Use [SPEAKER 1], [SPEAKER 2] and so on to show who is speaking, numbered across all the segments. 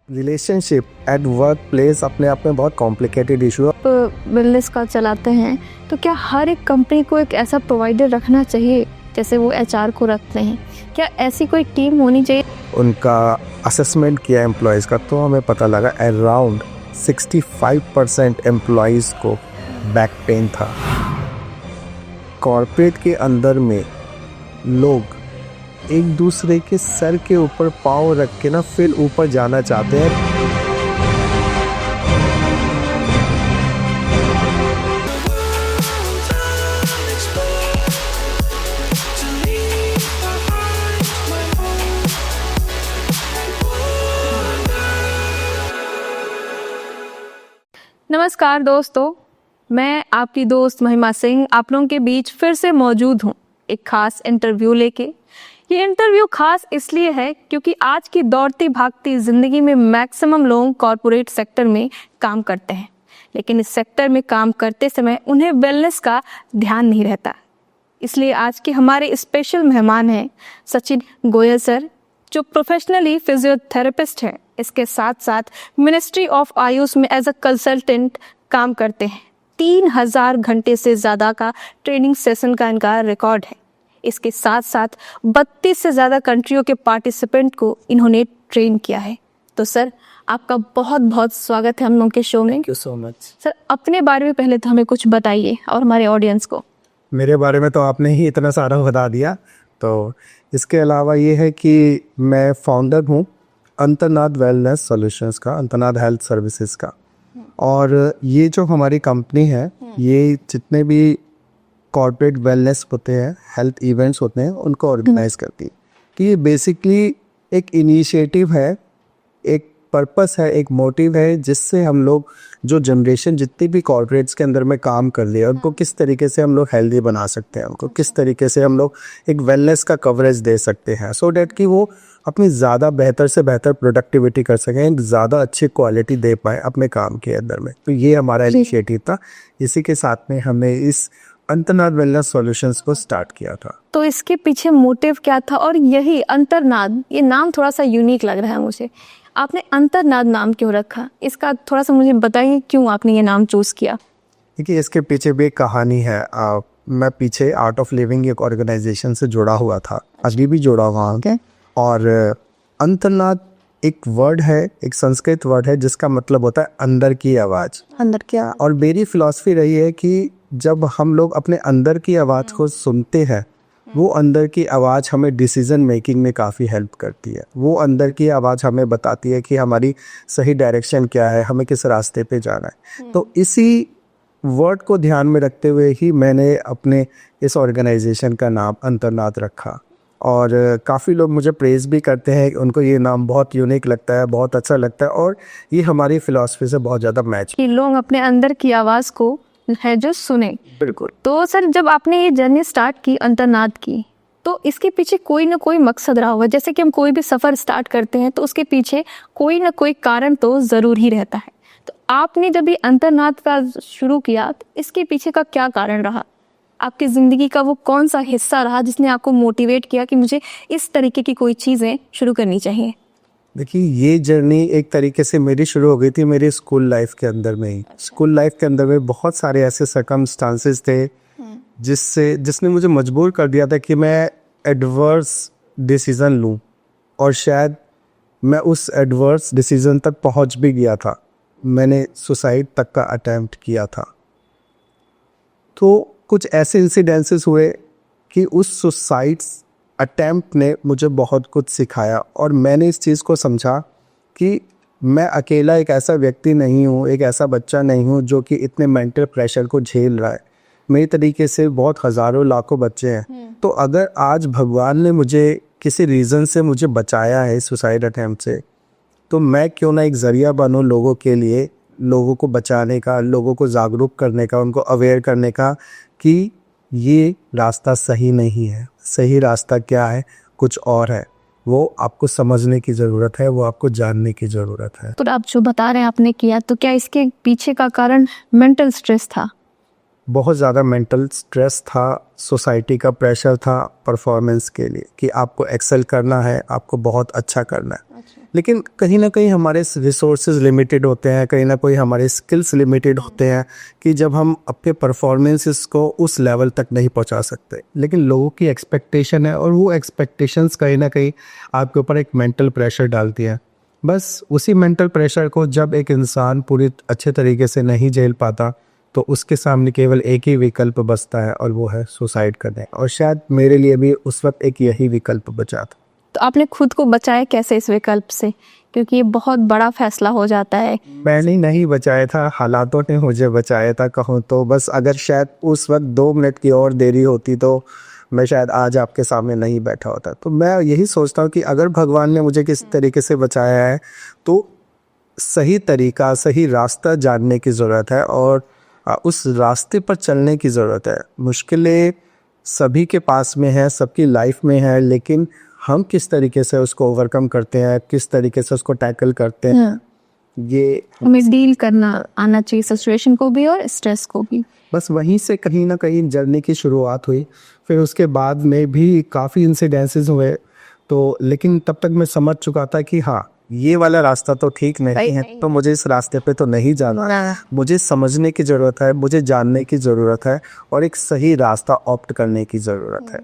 [SPEAKER 1] Relationship at work place अपने आप में बहुत कॉम्प्लिकेटेड इशू है।
[SPEAKER 2] बिजनेस का चलाते हैं तो क्या हर एक कंपनी को एक ऐसा प्रोवाइडर रखना चाहिए जैसे वो एचआर को रखते हैं? क्या ऐसी कोई टीम होनी चाहिए?
[SPEAKER 1] उनका असेसमेंट किया एम्प्लॉयज़ का तो हमें पता लगा अराउंड 65% एम्प्लॉयज़ को बैक पेन था। कॉर्पोरेट के अंदर में लोग एक दूसरे के सर के ऊपर पाँव रख के ना फिर ऊपर जाना चाहते हैं।
[SPEAKER 2] नमस्कार दोस्तों, मैं आपकी दोस्त महिमा सिंह आप लोगों के बीच फिर से मौजूद हूँ एक खास इंटरव्यू लेके। ये इंटरव्यू खास इसलिए है क्योंकि आज की दौड़ती भागती ज़िंदगी में मैक्सिमम लोग कॉरपोरेट सेक्टर में काम करते हैं, लेकिन इस सेक्टर में काम करते समय उन्हें वेलनेस का ध्यान नहीं रहता। इसलिए आज के हमारे स्पेशल मेहमान हैं सचिन गोयल सर, जो प्रोफेशनली फिजियोथेरेपिस्ट हैं। इसके साथ साथ मिनिस्ट्री ऑफ आयुष में एज अ कंसल्टेंट काम करते हैं। 3000 घंटे से ज़्यादा का ट्रेनिंग सेशन का इनका रिकॉर्ड है। इसके साथ साथ 32 से ज़्यादा कंट्रियों के पार्टिसिपेंट को इन्होंने ट्रेन किया है। तो सर, आपका बहुत बहुत स्वागत है हम लोग के शो में।
[SPEAKER 1] Thank you so much.
[SPEAKER 2] Sir, अपने बारे में पहले तो हमें कुछ बताइए और हमारे ऑडियंस को।
[SPEAKER 1] मेरे बारे में तो आपने ही इतना सारा बता दिया, तो इसके अलावा ये है कि मैं फाउंडर हूँ अंतर्नाद वेलनेस सॉल्यूशंस का, अंतर्नाद हेल्थ सर्विसेज का। और ये जो हमारी कंपनी है, ये जितने भी कॉर्पोरेट वेलनेस होते हैं, हेल्थ इवेंट्स होते हैं, उनको ऑर्गेनाइज करती है। कि ये बेसिकली एक इनिशिएटिव है, एक पर्पस है, एक मोटिव है, जिससे हम लोग जो जनरेशन जितनी भी कॉर्पोरेट्स के अंदर में काम कर रही है, उनको किस तरीके से हम लोग हेल्दी बना सकते हैं, उनको किस तरीके से हम लोग एक वेलनेस का कवरेज दे सकते हैं, सो डैट कि वो अपनी ज़्यादा बेहतर से बेहतर प्रोडक्टिविटी कर सकें, ज़्यादा अच्छी क्वालिटी दे पाएँ अपने काम के अंदर में। तो ये हमारा इनिशिएटिव था। इसी के साथ में हमने इस अंतर्नाद वेलनेस सॉल्यूशंस को स्टार्ट किया था।
[SPEAKER 2] तो इसके पीछे मोटिव क्या था? और यही अंतर्नाद, ये नाम थोड़ा सा यूनिक लग रहा है मुझे। आपने अंतर्नाद नाम क्यों रखा? इसका थोड़ा सा मुझे बताइए, क्यों आपने ये नाम चूज़ किया?
[SPEAKER 1] देखिए, इसके पीछे भी एक कहानी है। मैं पीछे आर्ट ऑफ लिविंग एक ऑर्गेनाइजेशन से जुड़ा हुआ था, अभी भी जुड़ा हुआ हूँ। और अंतर्नाद एक वर्ड है, एक संस्कृत वर्ड है, जिसका मतलब होता है अंदर की आवाज़।
[SPEAKER 2] अंदर क्या?
[SPEAKER 1] और मेरी फिलॉसफी रही है कि जब हम लोग अपने अंदर की आवाज़ को सुनते हैं, वो अंदर की आवाज़ हमें डिसीज़न मेकिंग में काफ़ी हेल्प करती है। वो अंदर की आवाज़ हमें बताती है कि हमारी सही डायरेक्शन क्या है, हमें किस रास्ते पे जाना है। तो इसी वर्ड को ध्यान में रखते हुए ही मैंने अपने इस ऑर्गेनाइजेशन का नाम अंतर्नाद रखा। और काफ़ी लोग मुझे प्रेज़ भी करते हैं, उनको ये नाम बहुत यूनिक लगता है, बहुत अच्छा लगता है, और ये हमारी फ़िलॉसफी से बहुत ज़्यादा मैच।
[SPEAKER 2] कि लोग अपने अंदर की आवाज़ को है जो सुने।
[SPEAKER 1] बिल्कुल।
[SPEAKER 2] तो सर, जब आपने ये जर्नी स्टार्ट की अंतर्नाद की, तो इसके पीछे कोई ना कोई मकसद रहा होगा। जैसे कि हम कोई भी सफ़र स्टार्ट करते हैं तो उसके पीछे कोई ना कोई कारण तो ज़रूर ही रहता है। तो आपने जब ये अंतर्नाद का शुरू किया, तो इसके पीछे का क्या कारण रहा? आपकी ज़िंदगी का वो कौन सा हिस्सा रहा जिसने आपको मोटिवेट किया कि मुझे इस तरीके की कोई चीज़ें शुरू करनी चाहिए?
[SPEAKER 1] देखिए, ये जर्नी एक तरीके से मेरी शुरू हो गई थी मेरी स्कूल लाइफ के अंदर में ही। स्कूल लाइफ के अंदर में बहुत सारे ऐसे सर्कमस्टांसेस थे जिसने मुझे मजबूर कर दिया था कि मैं एडवर्स डिसीज़न लूं, और शायद मैं उस एडवर्स डिसीज़न तक पहुंच भी गया था। मैंने सुसाइड तक का अटेम्प्ट किया था। तो कुछ ऐसे इंसिडेंसेस हुए कि उस सुसाइड अटेम्प्ट ने मुझे बहुत कुछ सिखाया, और मैंने इस चीज़ को समझा कि मैं अकेला एक ऐसा व्यक्ति नहीं हूँ, एक ऐसा बच्चा नहीं हूँ जो कि इतने मेंटल प्रेशर को झेल रहा है। मेरे तरीके से बहुत हज़ारों लाखों बच्चे हैं। तो अगर आज भगवान ने मुझे किसी रीज़न से मुझे बचाया है सुसाइड अटेम्प्ट से, तो मैं क्यों ना एक ज़रिया बनूँ लोगों के लिए, लोगों को बचाने का, लोगों को जागरूक करने का, उनको अवेयर करने का कि ये रास्ता सही नहीं है। सही रास्ता क्या है, कुछ और है। वो आपको समझने की ज़रूरत है, वो आपको जानने की ज़रूरत है।
[SPEAKER 2] तो आप जो बता रहे हैं आपने किया, तो क्या इसके पीछे का कारण मेंटल स्ट्रेस था?
[SPEAKER 1] बहुत ज़्यादा मेंटल स्ट्रेस था, सोसाइटी का प्रेशर था परफॉर्मेंस के लिए कि आपको एक्सेल करना है, आपको बहुत अच्छा करना है। लेकिन कहीं ना कहीं हमारे रिसोर्सेज लिमिटेड होते हैं, कहीं ना कहीं हमारे स्किल्स लिमिटेड होते हैं कि जब हम अपने परफॉर्मेंसेस को उस लेवल तक नहीं पहुंचा सकते। लेकिन लोगों की एक्सपेक्टेशन है और वो एक्सपेक्टेशंस कहीं ना कहीं आपके ऊपर एक मेंटल प्रेशर डालती है। बस उसी मेंटल प्रेशर को जब एक इंसान पूरी अच्छे तरीके से नहीं झेल पाता तो उसके सामने केवल एक ही विकल्प बचता है और वो है सुसाइड करने। और शायद मेरे लिए भी उस वक्त एक यही विकल्प बचा था।
[SPEAKER 2] तो आपने खुद को बचाया कैसे इस विकल्प से, क्योंकि ये बहुत बड़ा फैसला हो जाता है।
[SPEAKER 1] मैंने नहीं बचाया था, हालातों ने मुझे बचाया था कहूँ तो। बस अगर शायद उस वक्त 2 मिनट की और देरी होती तो मैं शायद आज आपके सामने नहीं बैठा होता। तो मैं यही सोचता हूँ कि अगर भगवान ने मुझे किस तरीके से बचाया है तो सही तरीका, सही रास्ता जानने की ज़रूरत है और उस रास्ते पर चलने की ज़रूरत है। मुश्किलें सभी के पास में है, सबकी लाइफ में है, लेकिन हम किस तरीके से उसको ओवरकम करते हैं, किस तरीके से उसको टैकल करते हैं, ये
[SPEAKER 2] हमें डील करना आना चाहिए सिचुएशन को भी और स्ट्रेस को भी।
[SPEAKER 1] बस वहीं से कहीं ना कहीं जर्नी की शुरुआत हुई। फिर उसके बाद में भी काफ़ी इंसिडेंसेस हुए तो, लेकिन तब तक मैं समझ चुका था कि हाँ ये वाला रास्ता तो ठीक नहीं है, तो मुझे इस रास्ते पे तो नहीं जाना। मुझे समझने की ज़रूरत है, मुझे जानने की ज़रूरत है और एक सही रास्ता ऑप्ट करने की ज़रूरत है।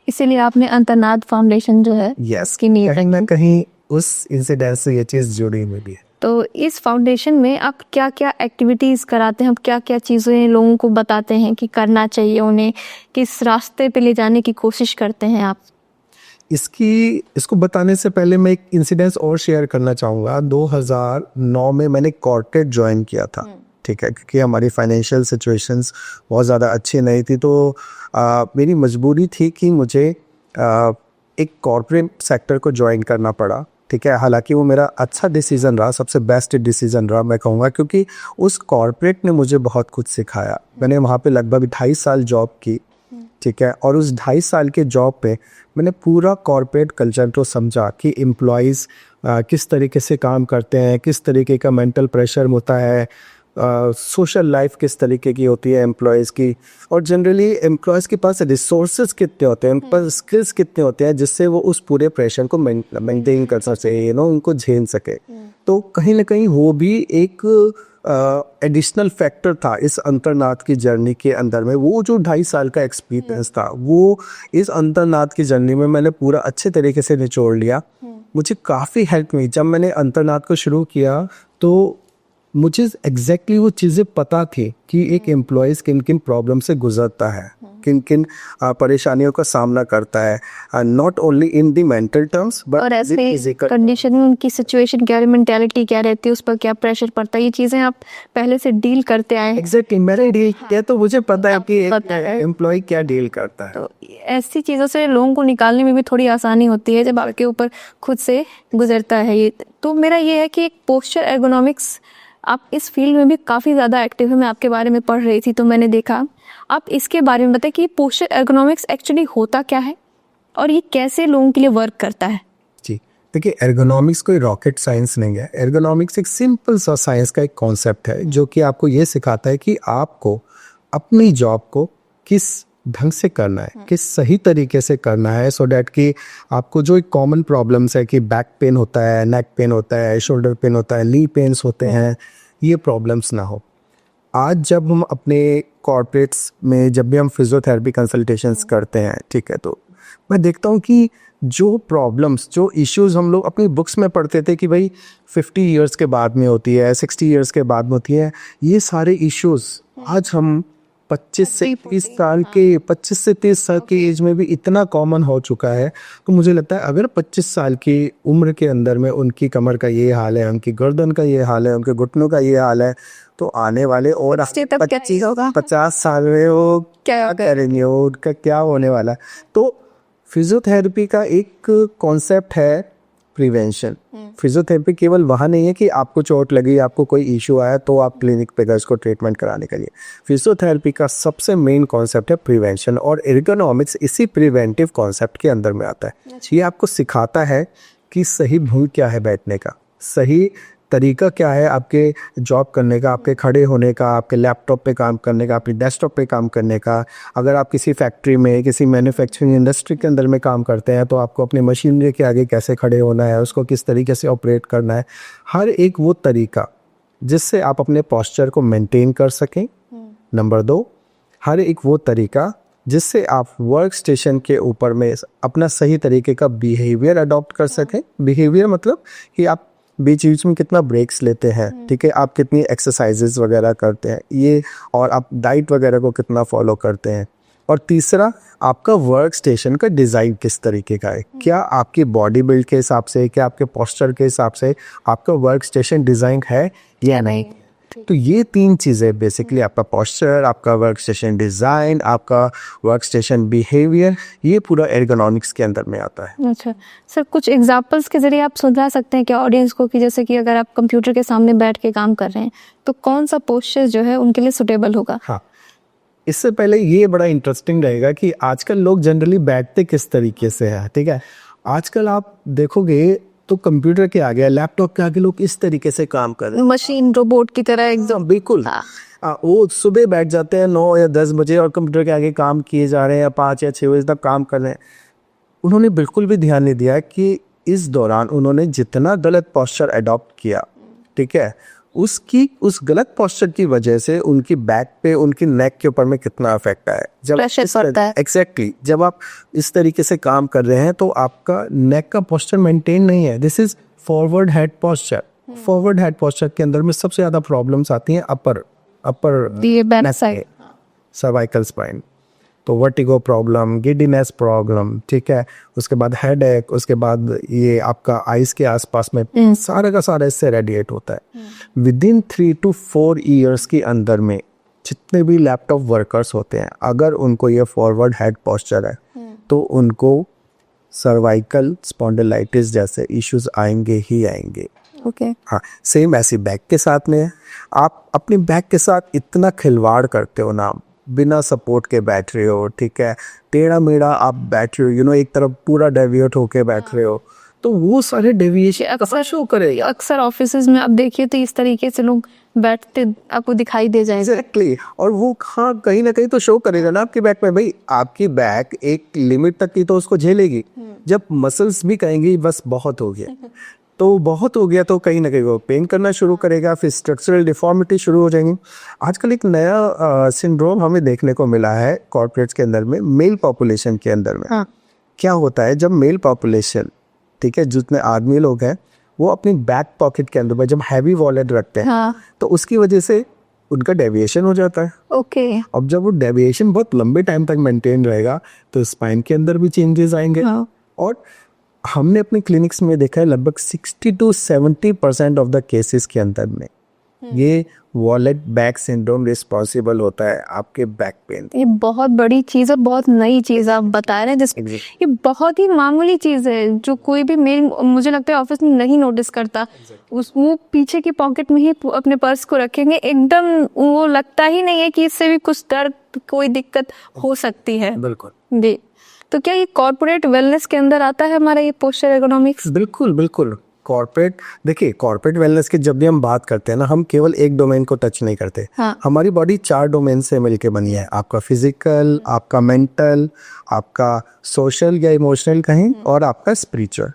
[SPEAKER 2] इसीलिए आपने अंतर्नाद फाउंडेशन जो है
[SPEAKER 1] उसकी नींव कहीं ना कहीं उस इंसिडेंट से ये चीज़ जुड़ी हुई है।
[SPEAKER 2] तो इस फाउंडेशन में आप क्या क्या एक्टिविटीज़ कराते हैं, आप क्या क्या चीज़ें लोगों को बताते हैं कि करना चाहिए उन्हें, किस रास्ते पे ले जाने की कोशिश करते हैं आप?
[SPEAKER 1] इसको बताने से पहले मैं एक इंसिडेंस और शेयर करना चाहूँगा। 2009 में मैंने कॉर्पोरेट ज्वाइन किया था, ठीक है, क्योंकि हमारी फाइनेंशियल सिचुएशंस बहुत ज़्यादा अच्छी नहीं थी। तो मेरी मजबूरी थी कि मुझे एक कॉर्पोरेट सेक्टर को ज्वाइन करना पड़ा, ठीक है। हालांकि वो मेरा अच्छा डिसीज़न रहा, सबसे बेस्ट डिसीज़न रहा मैं कहूँगा, क्योंकि उस कॉर्पोरेट ने मुझे बहुत कुछ सिखाया। मैंने वहाँ पे लगभग 2.5 साल जॉब की, ठीक है, और उस 2.5 साल के जॉब पे मैंने पूरा कॉर्पोरेट कल्चर को समझा कि एम्प्लॉयज़ किस तरीके से काम करते हैं, किस तरीके का मेंटल प्रेशर होता है, सोशल लाइफ किस तरीके की होती है एम्प्लॉयज़ की, और जनरली एम्प्लॉयज़ के पास रिसोर्सेज कितने होते हैं, उन पर स्किल्स कितने होते हैं जिससे वो उस पूरे प्रेशर को मेंटेन कर सके, उनको झेल सके। तो कहीं ना कहीं वो भी एक एडिशनल फैक्टर था इस अंतर्नाद की जर्नी के अंदर में। वो जो 2.5 साल का एक्सपीरियंस था वो इस अंतर्नाद की जर्नी में मैंने पूरा अच्छे तरीके से निचोड़ लिया। मुझे काफ़ी हेल्प मिली। जब मैंने अंतर्नाद को शुरू किया तो मुझे एग्जैक्टली वो चीज़ें पता थी कि एक एम्प्लॉयज़ किन किन प्रॉब्लम से गुजरता है, किन किन परेशानियों का सामना करता है, not only in the mental terms but
[SPEAKER 2] और ऐसे कंडीशन में उनकी सिचुएशन क्या, मेंटालिटी क्या रहती है, उस पर क्या प्रेशर पड़ता है, ये चीज़ें आप पहले से डील करते आए हैं।
[SPEAKER 1] एग्जैक्टली मैंने डील किया तो मुझे पता है कि एम्प्लॉय क्या डील करता है।
[SPEAKER 2] तो ऐसी चीज़ों से लोगों को निकालने में भी थोड़ी आसानी होती है जब आपके ऊपर खुद से गुजरता है ये। तो मेरा ये है कि एक पोस्चर एर्गोनॉमिक्स, आप इस फील्ड में भी काफ़ी ज़्यादा एक्टिव है। मैं आपके बारे में पढ़ रही थी तो मैंने देखा, आप इसके बारे में बताएं कि पोस्चर एर्गोनॉमिक्स एक्चुअली होता क्या है और ये कैसे लोगों के लिए वर्क करता है।
[SPEAKER 1] जी देखिए, एर्गोनॉमिक्स कोई रॉकेट साइंस नहीं है। एर्गोनॉमिक्स एक सिंपल सा साइंस का एक कॉन्सेप्ट है जो कि आपको ये सिखाता है कि आपको अपनी जॉब को किस ढंग से करना है, किस सही तरीके से करना है, सो डैट कि आपको जो एक कॉमन प्रॉब्लम्स है कि बैक पेन होता है, नेक पेन होता है, शोल्डर पेन होता है, नी पेन्स होते हैं, ये प्रॉब्लम्स ना हो। आज जब हम अपने कॉर्पोरेट्स में जब भी हम फिजियोथेरेपी कंसल्टेशंस करते हैं, ठीक है, तो मैं देखता हूँ कि जो प्रॉब्लम्स, जो इश्यूज हम लोग अपनी बुक्स में पढ़ते थे कि भाई 50 ईयर्स के बाद में होती है, 60 ईयर्स के बाद में होती है, ये सारे इश्यूज आज हम 25 से 30 साल के एज में भी इतना कॉमन हो चुका है। तो मुझे लगता है अगर 25 साल की उम्र के अंदर में उनकी कमर का ये हाल है, उनकी गर्दन का ये हाल है, उनके घुटनों का ये हाल है, तो आने वाले और 50 साल में वो क्या करेंगे, उनका क्या होने वाला है। तो फिजियोथेरेपी का एक कॉन्सेप्ट है प्रिवेंशन। फिजियोथेरेपी केवल वहाँ नहीं है कि आपको चोट लगी, आपको कोई इशू आया तो आप क्लिनिक पे गए उसको ट्रीटमेंट कराने के लिए। फिजियोथेरेपी का सबसे मेन कॉन्सेप्ट है प्रिवेंशन, और एर्गोनॉमिक्स इसी प्रिवेंटिव कॉन्सेप्ट के अंदर में आता है। ये आपको सिखाता है कि सही भूल क्या है बैठने का, सही तरीका क्या है आपके जॉब करने का, आपके खड़े होने का, आपके लैपटॉप पे काम करने का, अपनी डेस्कटॉप पे काम करने का। अगर आप किसी फैक्ट्री में, किसी मैन्युफैक्चरिंग इंडस्ट्री के अंदर में काम करते हैं तो आपको अपनी मशीनरी के आगे कैसे खड़े होना है, उसको किस तरीके से ऑपरेट करना है, हर एक वो तरीका जिससे आप अपने पोस्चर को मेंटेन कर सकें। नंबर 2, हर एक वो तरीका जिससे आप वर्क स्टेशन के ऊपर में अपना सही तरीके का बिहेवियर अडॉप्ट कर सकें। बिहेवियर मतलब कि आप बीच बीच में कितना ब्रेक्स लेते हैं, ठीक है, आप कितनी एक्सरसाइजेज वगैरह करते हैं ये, और आप डाइट वगैरह को कितना फॉलो करते हैं। और तीसरा, आपका वर्क स्टेशन का डिज़ाइन किस तरीके का है, क्या आपकी बॉडी बिल्ड के हिसाब से, क्या आपके पोस्चर के हिसाब से आपका वर्क स्टेशन डिज़ाइन है या नहीं। तो ये 3 चीज़ें बेसिकली, आपका पोस्चर, आपका वर्क स्टेशन डिज़ाइन, आपका वर्क स्टेशन बिहेवियर, ये पूरा एर्गोनॉमिक्स के अंदर में आता है।
[SPEAKER 2] अच्छा सर, कुछ एग्जांपल्स के जरिए आप समझा सकते हैं क्या ऑडियंस को कि जैसे कि अगर आप कंप्यूटर के सामने बैठ के काम कर रहे हैं तो कौन सा पोस्चर जो है उनके लिए सुटेबल होगा?
[SPEAKER 1] हाँ, इससे पहले ये बड़ा इंटरेस्टिंग रहेगा कि आजकल लोग जनरली बैठते किस तरीके से है, ठीक है। आजकल आप देखोगे तो कंप्यूटर के आगे, लैपटॉप के आगे लोग इस तरीके से काम कर रहे हैं,
[SPEAKER 2] मशीन रोबोट की तरह एकदम।
[SPEAKER 1] बिल्कुल। वो सुबह बैठ जाते हैं 9 या 10 बजे और कंप्यूटर के आगे काम किए जा रहे हैं, 5 या 6 बजे तक काम कर रहे हैं। उन्होंने बिल्कुल भी ध्यान नहीं दिया कि इस दौरान उन्होंने जितना गलत पोस्चर अडॉप्ट किया, ठीक है, उस गलत पोस्चर की वजह से उनकी बैक पे, उनकी नेक के ऊपर में कितना इफेक्ट आया। जब
[SPEAKER 2] प्रेशर पड़ता है।
[SPEAKER 1] एग्जैक्टली, जब आप इस तरीके से काम कर रहे हैं तो आपका नेक का पोस्चर मेंटेन नहीं है। This is forward head posture. Forward head posture के अंदर में सबसे ज़्यादा प्रॉब्लम्स आती हैं अपर सर्वाइकल स्पाइन, तो वर्टिगो प्रॉब्लम, गिडीनेस प्रॉब्लम, ठीक है, उसके बाद हेडेक, उसके बाद ये आपका आइज के आसपास में सारा का सारा इससे रेडिएट होता है। विदिन 3 to 4 ईयर्स के अंदर में जितने भी लैपटॉप वर्कर्स होते हैं, अगर उनको ये फॉरवर्ड हेड पोस्चर है तो उनको सर्वाइकल स्पॉन्डिलाइटिस जैसे इश्यूज आएंगे ही आएंगे।
[SPEAKER 2] ओके।
[SPEAKER 1] हाँ, सेम ऐसी बैक के साथ में है। आप अपनी बैक के साथ इतना खिलवाड़ करते हो ना, बिना सपोर्ट के बैठ रहे हो, ठीक है, टेढ़ा मेढ़ा आप बैठ रहे हो, एक तरफ पूरा डेविएट होके बैठ रहे हो, तो वो सारे डेविएशन अक्सर शो करेगा।
[SPEAKER 2] अक्सर ऑफिसेज में आप देखिए तो इस तरीके से लोग बैठते आपको दिखाई दे जाएंगे।
[SPEAKER 1] एग्जैक्टली, और वो हाँ कहीं ना कहीं तो शो करेगा ना आपकी बैक में। भाई आपकी बैक एक लिमिट तक की तो उसको झेलेगी, जब मसल्स भी कहेंगी बस बहुत हो गया, तो बहुत हो गया तो कहीं ना कहीं वो पेन करना शुरू करेगा, फिर स्ट्रक्चरल डिफॉर्मिटी शुरू हो जाएंगी। आजकल एक नया सिंड्रोम हमें देखने को मिला है कॉर्पोरेट्स के अंदर में, मेल पॉपुलेशन के अंदर में।
[SPEAKER 2] हाँ।
[SPEAKER 1] क्या होता है, जब मेल पॉपुलेशन, ठीक है, जितने आदमी लोग हैं वो अपनी बैक पॉकेट के अंदर में जब हैवी वॉलेट रखते हैं,
[SPEAKER 2] हाँ।
[SPEAKER 1] तो उसकी वजह से उनका डेविएशन हो जाता है।
[SPEAKER 2] ओके।
[SPEAKER 1] अब जब वो डेविएशन बहुत लंबे टाइम तक मेंटेन रहेगा तो स्पाइन के अंदर भी चेंजेस आएंगे।
[SPEAKER 2] हाँ।
[SPEAKER 1] और हमने अपने क्लिनिक्स में देखा है लगभग 60 to 70% ऑफ द केसेस के अंदर में ये वॉलेट बैक सिंड्रोम रिस्पॉन्सिबल होता है आपके बैक पेन।
[SPEAKER 2] ये बहुत बड़ी चीज़ है, बहुत नई चीज़ आप बता रहे हैं जिस ये बहुत ही मामूली चीज़ है जो कोई भी मेल मुझे लगता है ऑफिस में नहीं नोटिस करता। वो पीछे की पॉकेट में ही अपने पर्स को रखेंगे, एकदम वो लगता ही नहीं है कि इससे भी कुछ दर्द, कोई दिक्कत हो सकती है।
[SPEAKER 1] बिल्कुल
[SPEAKER 2] जी। तो क्या ये कॉर्पोरेट वेलनेस के अंदर आता है हमारा ये पोस्चर एर्गोनॉमिक्स?
[SPEAKER 1] बिल्कुल बिल्कुल। कॉर्पोरेट, देखिए कॉर्पोरेट वेलनेस की जब भी हम बात करते हैं ना, हम केवल एक डोमेन को टच नहीं करते।
[SPEAKER 2] हाँ।
[SPEAKER 1] हमारी बॉडी 4 डोमेन से मिलके बनी है, आपका फिजिकल, आपका मेंटल, आपका सोशल या इमोशनल कहें, और आपका स्पिरिचुअल।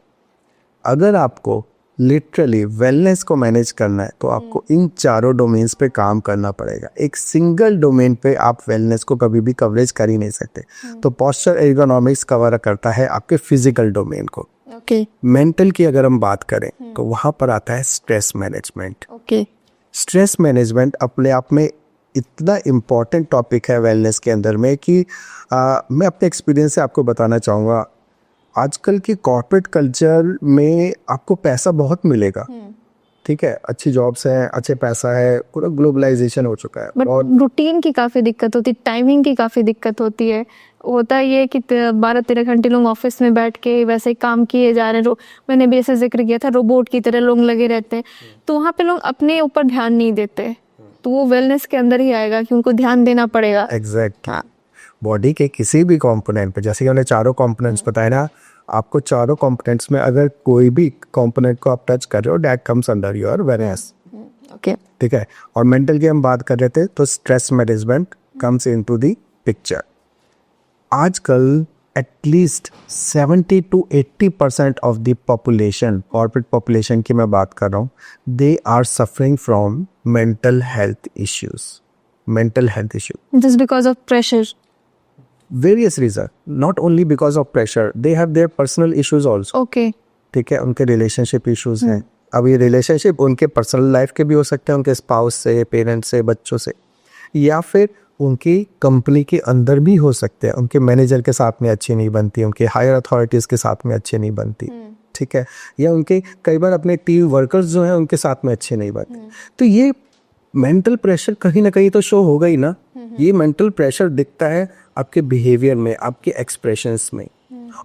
[SPEAKER 1] अगर आपको लिटरली वेलनेस को मैनेज करना है तो आपको इन चारों डोमेन्स पे काम करना पड़ेगा। एक सिंगल डोमेन पे आप वेलनेस को कभी भी कवरेज कर ही नहीं सकते। तो पोस्चर एर्गोनॉमिक्स कवर करता है आपके फिजिकल डोमेन को।
[SPEAKER 2] ओके।
[SPEAKER 1] मेंटल की अगर हम बात करें तो वहाँ पर आता है stress management.
[SPEAKER 2] Okay.
[SPEAKER 1] Stress management अपने आप में इतना इम्पॉर्टेंट टॉपिक है वेलनेस के अंदर में कि मैं अपने एक्सपीरियंस से आपको बताना चाहूँगा। आजकल की कॉर्पोरेट कल्चर में आपको पैसा बहुत मिलेगा, ठीक है, अच्छी जॉब्स हैं, अच्छे पैसा है, पूरा ग्लोबलाइजेशन हो चुका है,
[SPEAKER 2] बट रूटीन की काफ़ी दिक्कत होती है, टाइमिंग की काफ़ी दिक्कत होती है। होता ये कि 12-13 घंटे लोग ऑफिस में बैठ के वैसे काम किए जा रहे हैं। मैंने भी ऐसे जिक्र किया था, रोबोट की तरह लोग लगे रहते हैं, तो वहाँ पे लोग अपने ऊपर ध्यान नहीं देते। तो वो वेलनेस के अंदर ही आएगा कि उनको ध्यान देना पड़ेगा।
[SPEAKER 1] एग्जैक्ट। बॉडी के किसी भी कंपोनेंट पे, जैसे कि हमने चारों कंपोनेंट्स बताए ना, आपको चारों कंपोनेंट्स में अगर कोई भी कंपोनेंट को आप टच कर रहे हो, that comes under your wellness.
[SPEAKER 2] Okay.
[SPEAKER 1] ठीक है। और मेंटल की हम बात कर रहे थे, तो stress management comes into the picture. आजकल at least 70 to 80% of the population, corporate population की मैं बात कर रहा हूँ, they are suffering from mental health issues. Mental health issue
[SPEAKER 2] Just because of pressure.
[SPEAKER 1] Various reason, not only because of pressure, they have their personal issues also.
[SPEAKER 2] Okay.
[SPEAKER 1] ठीक है, उनके relationship issues हैं। अब ये रिलेशनशिप उनके personal life के भी हो सकते हैं, उनके स्पाउस से, पेरेंट्स से, बच्चों से, या फिर उनकी कंपनी के अंदर भी हो सकते हैं। उनके मैनेजर के साथ में अच्छी नहीं बनती, उनके हायर अथॉरिटीज़ के साथ में अच्छी नहीं बनती। ठीक है। या उनके कई बार अपने टीम वर्कर्स जो हैं उनके साथ में अच्छे नहीं बनते। तो ये मेंटल प्रेशर कहीं ना कहीं तो शो होगा ही ना। ये मेंटल प्रेशर दिखता है आपके बिहेवियर में, आपके एक्सप्रेशंस में,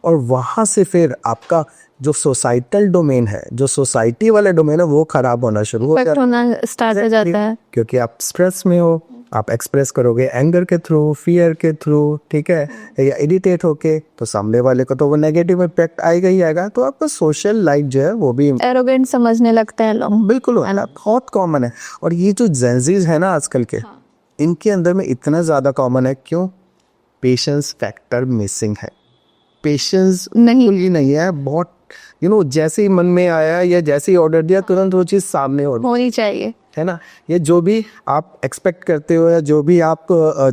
[SPEAKER 1] और वहाँ से फिर आपका जो सोसाइटल डोमेन है, जो सोसाइटी वाला डोमेन है, वो खराब होना शुरू हो
[SPEAKER 2] Effect
[SPEAKER 1] जाता
[SPEAKER 2] होना स्टार्ट हो जाता है।
[SPEAKER 1] क्योंकि आप स्ट्रेस में हो, आप एक्सप्रेस करोगे एंगर के थ्रू, फियर के थ्रू, ठीक है, या इरिटेट होके, तो सामने वाले को तो वो नेगेटिव इम्पैक्ट आएगा ही आएगा। तो आपका सोशल लाइफ जो है वो भी
[SPEAKER 2] एरोगेंट समझने लगता है लोग।
[SPEAKER 1] बिल्कुल है ना, बहुत कॉमन है। और ये जो जेंजीज है ना आजकल के, इनके अंदर में इतना ज़्यादा कॉमन है। क्यों? पेशेंस फैक्टर मिसिंग है। पेशेंस
[SPEAKER 2] नहीं।
[SPEAKER 1] ही नहीं है। बहुत जैसे ही मन में आया या जैसे ही ऑर्डर दिया, तुरंत वो चीज़ सामने
[SPEAKER 2] होनी चाहिए,
[SPEAKER 1] है ना। ये जो भी आप एक्सपेक्ट करते हो या जो भी आप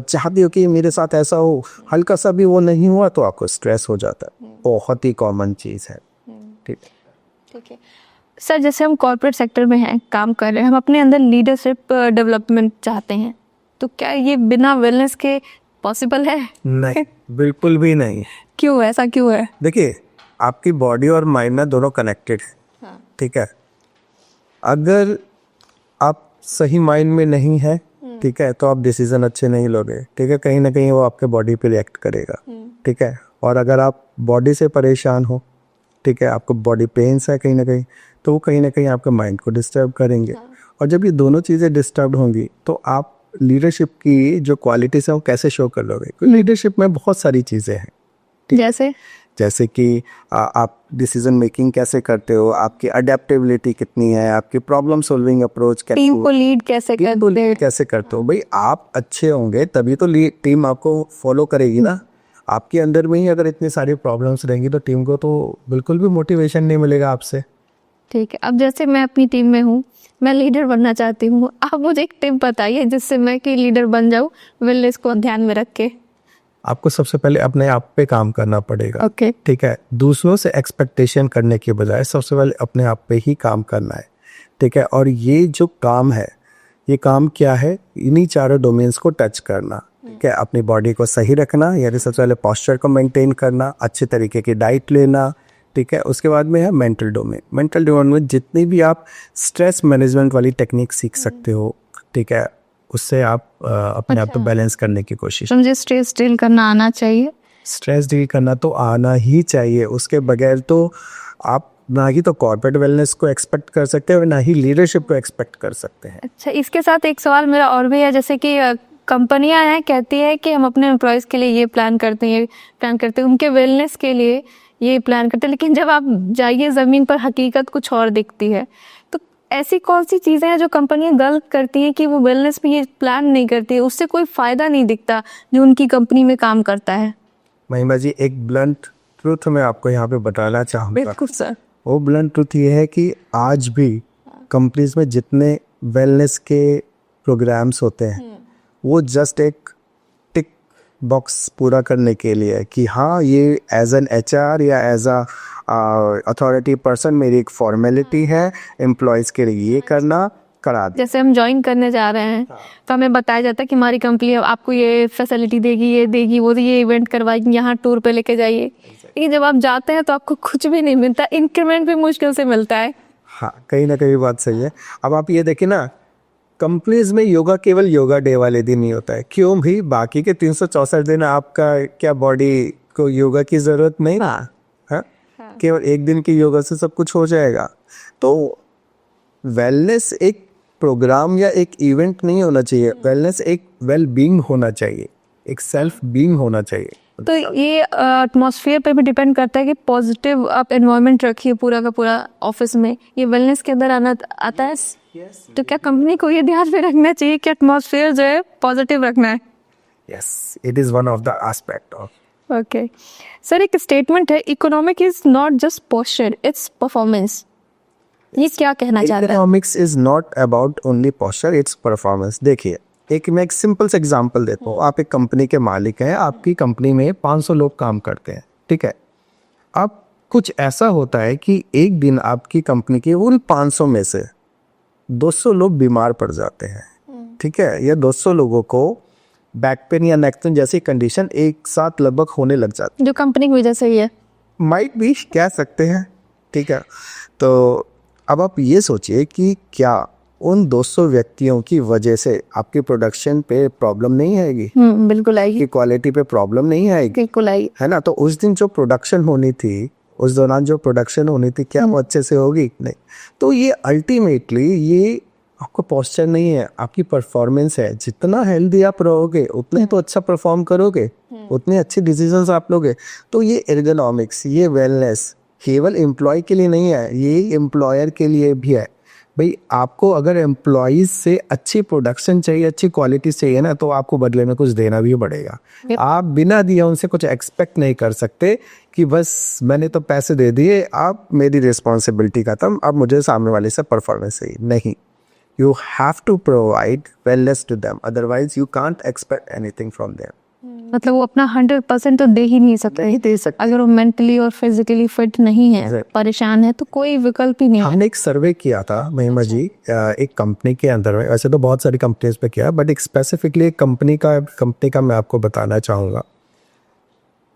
[SPEAKER 1] चाहते हो कि मेरे साथ ऐसा हो, हल्का सा भी वो नहीं हुआ तो आपको स्ट्रेस हो जाता है। बहुत ही कॉमन चीज़ है। ठीक
[SPEAKER 2] ठीक है सर। जैसे हम कॉर्पोरेट सेक्टर में हैं, काम कर रहे हैं, हम अपने अंदर लीडरशिप डेवलपमेंट चाहते हैं, तो क्या ये बिना वेलनेस के पॉसिबल है?
[SPEAKER 1] नहीं, बिल्कुल भी नहीं।
[SPEAKER 2] क्यों, ऐसा क्यों है?
[SPEAKER 1] देखिए, आपकी बॉडी और माइंड ना दोनों कनेक्टेड है। ठीक है। अगर आप सही माइंड में नहीं है, ठीक है, तो आप डिसीजन अच्छे नहीं लोगे। ठीक है। कहीं ना कहीं वो आपके बॉडी पे रिएक्ट करेगा। ठीक है। और अगर आप बॉडी से परेशान हो, ठीक है, आपको बॉडी पेन्स है कहीं ना कहीं, तो वो कहीं ना कहीं आपके माइंड को डिस्टर्ब करेंगे। और जब ये दोनों चीज़ें डिस्टर्ब होंगी तो आप लीडरशिप की जो क्वालिटीज है वो कैसे शो कर लोगे? क्योंकि लीडरशिप में बहुत सारी चीज़ें हैं। जैसे कि आप डिसीजन मेकिंग कैसे करते हो, आपकी अडेप्टेबिलिटी कितनी है, आपकी प्रॉब्लम सॉल्विंग अप्रोच,
[SPEAKER 2] टीम को लीड कैसे
[SPEAKER 1] करते हो। भाई आप अच्छे होंगे तभी तो टीम आपको फॉलो करेगी ना। आपके अंदर में ही अगर इतनी सारी प्रॉब्लम्स रहेंगी तो टीम को तो बिल्कुल भी मोटिवेशन नहीं मिलेगा आपसे।
[SPEAKER 2] ठीक है। अब जैसे मैं अपनी टीम में हूँ, मैं लीडर बनना चाहती हूँ, आप मुझे एक टिप बताइए जिससे मैं कि लीडर बन जाऊँ वेलनेस को ध्यान में रख के।
[SPEAKER 1] आपको सबसे पहले अपने आप पे काम करना पड़ेगा।
[SPEAKER 2] ओके।
[SPEAKER 1] ठीक है। दूसरों से एक्सपेक्टेशन करने के बजाय सबसे पहले अपने आप पे ही काम करना है। ठीक है। और ये जो काम है, ये काम क्या है? इन्हीं चारों डोमेन्स को टच करना। ठीक है। अपनी बॉडी को सही रखना, यानी सबसे पहले पॉस्चर को मेंटेन करना, अच्छे तरीके की डाइट लेना। ठीक है। उसके बाद में है मेंटल डोमेन। मेंटल डोमेन में जितनी भी आप स्ट्रेस मैनेजमेंट वाली टेक्निक सीख सकते हो, ठीक है, उससे आप अपने आप को बैलेंस करने की कोशिश।
[SPEAKER 2] मुझे स्ट्रेस डील करना आना चाहिए।
[SPEAKER 1] स्ट्रेस डील करना तो आना ही चाहिए। उसके बगैर तो आप ना ही तो कॉर्पोरेट वेलनेस को एक्सपेक्ट कर सकते हैं और ना ही लीडरशिप को एक्सपेक्ट कर सकते हैं।
[SPEAKER 2] अच्छा, इसके साथ एक सवाल मेरा और भी है। जैसे कि कंपनियां हैं, कहती है कि हम अपने एम्प्लॉयज़ के लिए ये प्लान करते हैं, उनके वेलनेस के लिए ये प्लान करते हैं, लेकिन जब आप जाइए ज़मीन पर हकीकत कुछ और दिखती है। तो ऐसी कौन सी चीज़ें हैं जो कंपनियां गलत करती हैं कि वो वेलनेस में ये प्लान नहीं करती है, उससे कोई फ़ायदा नहीं दिखता जो उनकी कंपनी में काम करता है?
[SPEAKER 1] महिमा जी, एक ब्लंट ट्रूथ मैं आपको यहाँ पे बताना चाहूँगा।
[SPEAKER 2] बिल्कुल सर।
[SPEAKER 1] वो ब्लंट ट्रूथ ये है कि आज भी कंपनीज में जितने वेलनेस के प्रोग्राम्स होते हैं वो जस्ट एक टिक बॉक्स पूरा करने के लिए है कि हाँ, ये एज एन HR या एज अ अथॉरिटी पर्सन मेरी एक फॉर्मेलिटी है, एम्प्लॉयज़ के लिए ये करना करा दे।
[SPEAKER 2] जैसे हम ज्वाइन करने जा रहे हैं तो हमें बताया जाता है कि हमारी कंपनी आपको ये फैसिलिटी देगी, ये देगी, वो ये इवेंट करवाएगी, यहाँ टूर पे लेके जाइए। लेकिन जब आप जाते हैं तो आपको कुछ भी नहीं मिलता, इंक्रीमेंट भी मुश्किल से मिलता है।
[SPEAKER 1] हाँ, कहीं ना कहीं बात सही है। अब आप ये देखिए ना, कंपनीज में योगा केवल योगा डे वाले दिन ही होता है। क्यों भी? बाकी के 364 दिन आपका क्या बॉडी को योगा की ज़रूरत नहीं ना? हाँ, केवल एक दिन की योगा से सब कुछ हो जाएगा। तो वेलनेस एक प्रोग्राम या एक इवेंट नहीं होना चाहिए। वेलनेस एक वेल बीइंग होना चाहिए, एक सेल्फ बीइंग होना चाहिए।
[SPEAKER 2] तो ये एटमॉस्फेयर पे भी डिपेंड करता है कि पॉजिटिव आप एनवायरनमेंट रखिए पूरा का पूरा ऑफिस में, ये वेलनेस के अंदर आना आता है। तो क्या कंपनी को ये ध्यान में रखना चाहिए कि एटमॉस्फेयर जो है पॉजिटिव रखना है?
[SPEAKER 1] Yes, it is one of the aspect of.
[SPEAKER 2] Okay sir, एक स्टेटमेंट है, economic is not just posture, it's performance. ये क्या कहना चाहते हैं?
[SPEAKER 1] Economics is not about only posture, it's performance. देखिए, मैं एक सिंपल से एग्जांपल देता हूँ। आप एक कंपनी के मालिक हैं, आपकी कंपनी में 500 लोग काम करते हैं, ठीक है। अब कुछ ऐसा होता है कि एक दिन आपकी कंपनी के उन 500 में से 200 लोग बीमार पड़ जाते हैं, ठीक है। या 200 लोगों को बैक पेन या नेक पेन जैसी कंडीशन एक साथ लगभग होने लग जाती है,
[SPEAKER 2] जो कंपनी की वजह से ही है,
[SPEAKER 1] माइट भी कह सकते हैं, ठीक है। तो अब आप ये सोचिए कि क्या उन 200 व्यक्तियों की वजह से आपकी प्रोडक्शन पे प्रॉब्लम नहीं आएगी?
[SPEAKER 2] बिल्कुल आएगी,
[SPEAKER 1] की क्वालिटी पे प्रॉब्लम नहीं आएगी?
[SPEAKER 2] बिल्कुल आएगी,
[SPEAKER 1] है ना। तो उस दिन जो प्रोडक्शन होनी थी, उस दौरान जो प्रोडक्शन होनी थी, क्या वो अच्छे से होगी? नहीं। तो ये अल्टीमेटली ये आपका पोस्चर नहीं है, आपकी परफॉर्मेंस है। जितना हेल्दी आप रहोगे उतने तो अच्छा परफॉर्म करोगे, उतने अच्छे डिसीजंस आप लोगे। तो ये एर्गोनॉमिक्स, ये वेलनेस केवल एम्प्लॉय के लिए नहीं है, ये एम्प्लॉयर के लिए भी है। भाई, आपको अगर एम्प्लॉयज से अच्छी प्रोडक्शन चाहिए, अच्छी क्वालिटी चाहिए ना, तो आपको बदले में कुछ देना भी पड़ेगा। आप बिना दिए उनसे कुछ एक्सपेक्ट नहीं कर सकते कि बस मैंने तो पैसे दे दिए, आप मेरी रिस्पॉन्सिबिलिटी खत्म, अब मुझे सामने वाले से परफॉर्मेंस चाहिए। नहीं, you have to provide wellness to them, otherwise you can't expect anything from them।
[SPEAKER 2] मतलब वो अपना 100% तो दे ही नहीं सकते,
[SPEAKER 1] नहीं दे सकते।
[SPEAKER 2] अगर वो मेंटली और फिजिकली फिट नहीं है,
[SPEAKER 1] Exactly।
[SPEAKER 2] परेशान है, तो कोई विकल्प ही नहीं है।
[SPEAKER 1] हमने एक सर्वे किया था महिमा जी, एक कंपनी के अंदर में, वैसे तो बहुत सारी कंपनीज पे किया, बट एक स्पेसिफिकली एक कंपनी का मैं आपको बताना चाहूँगा।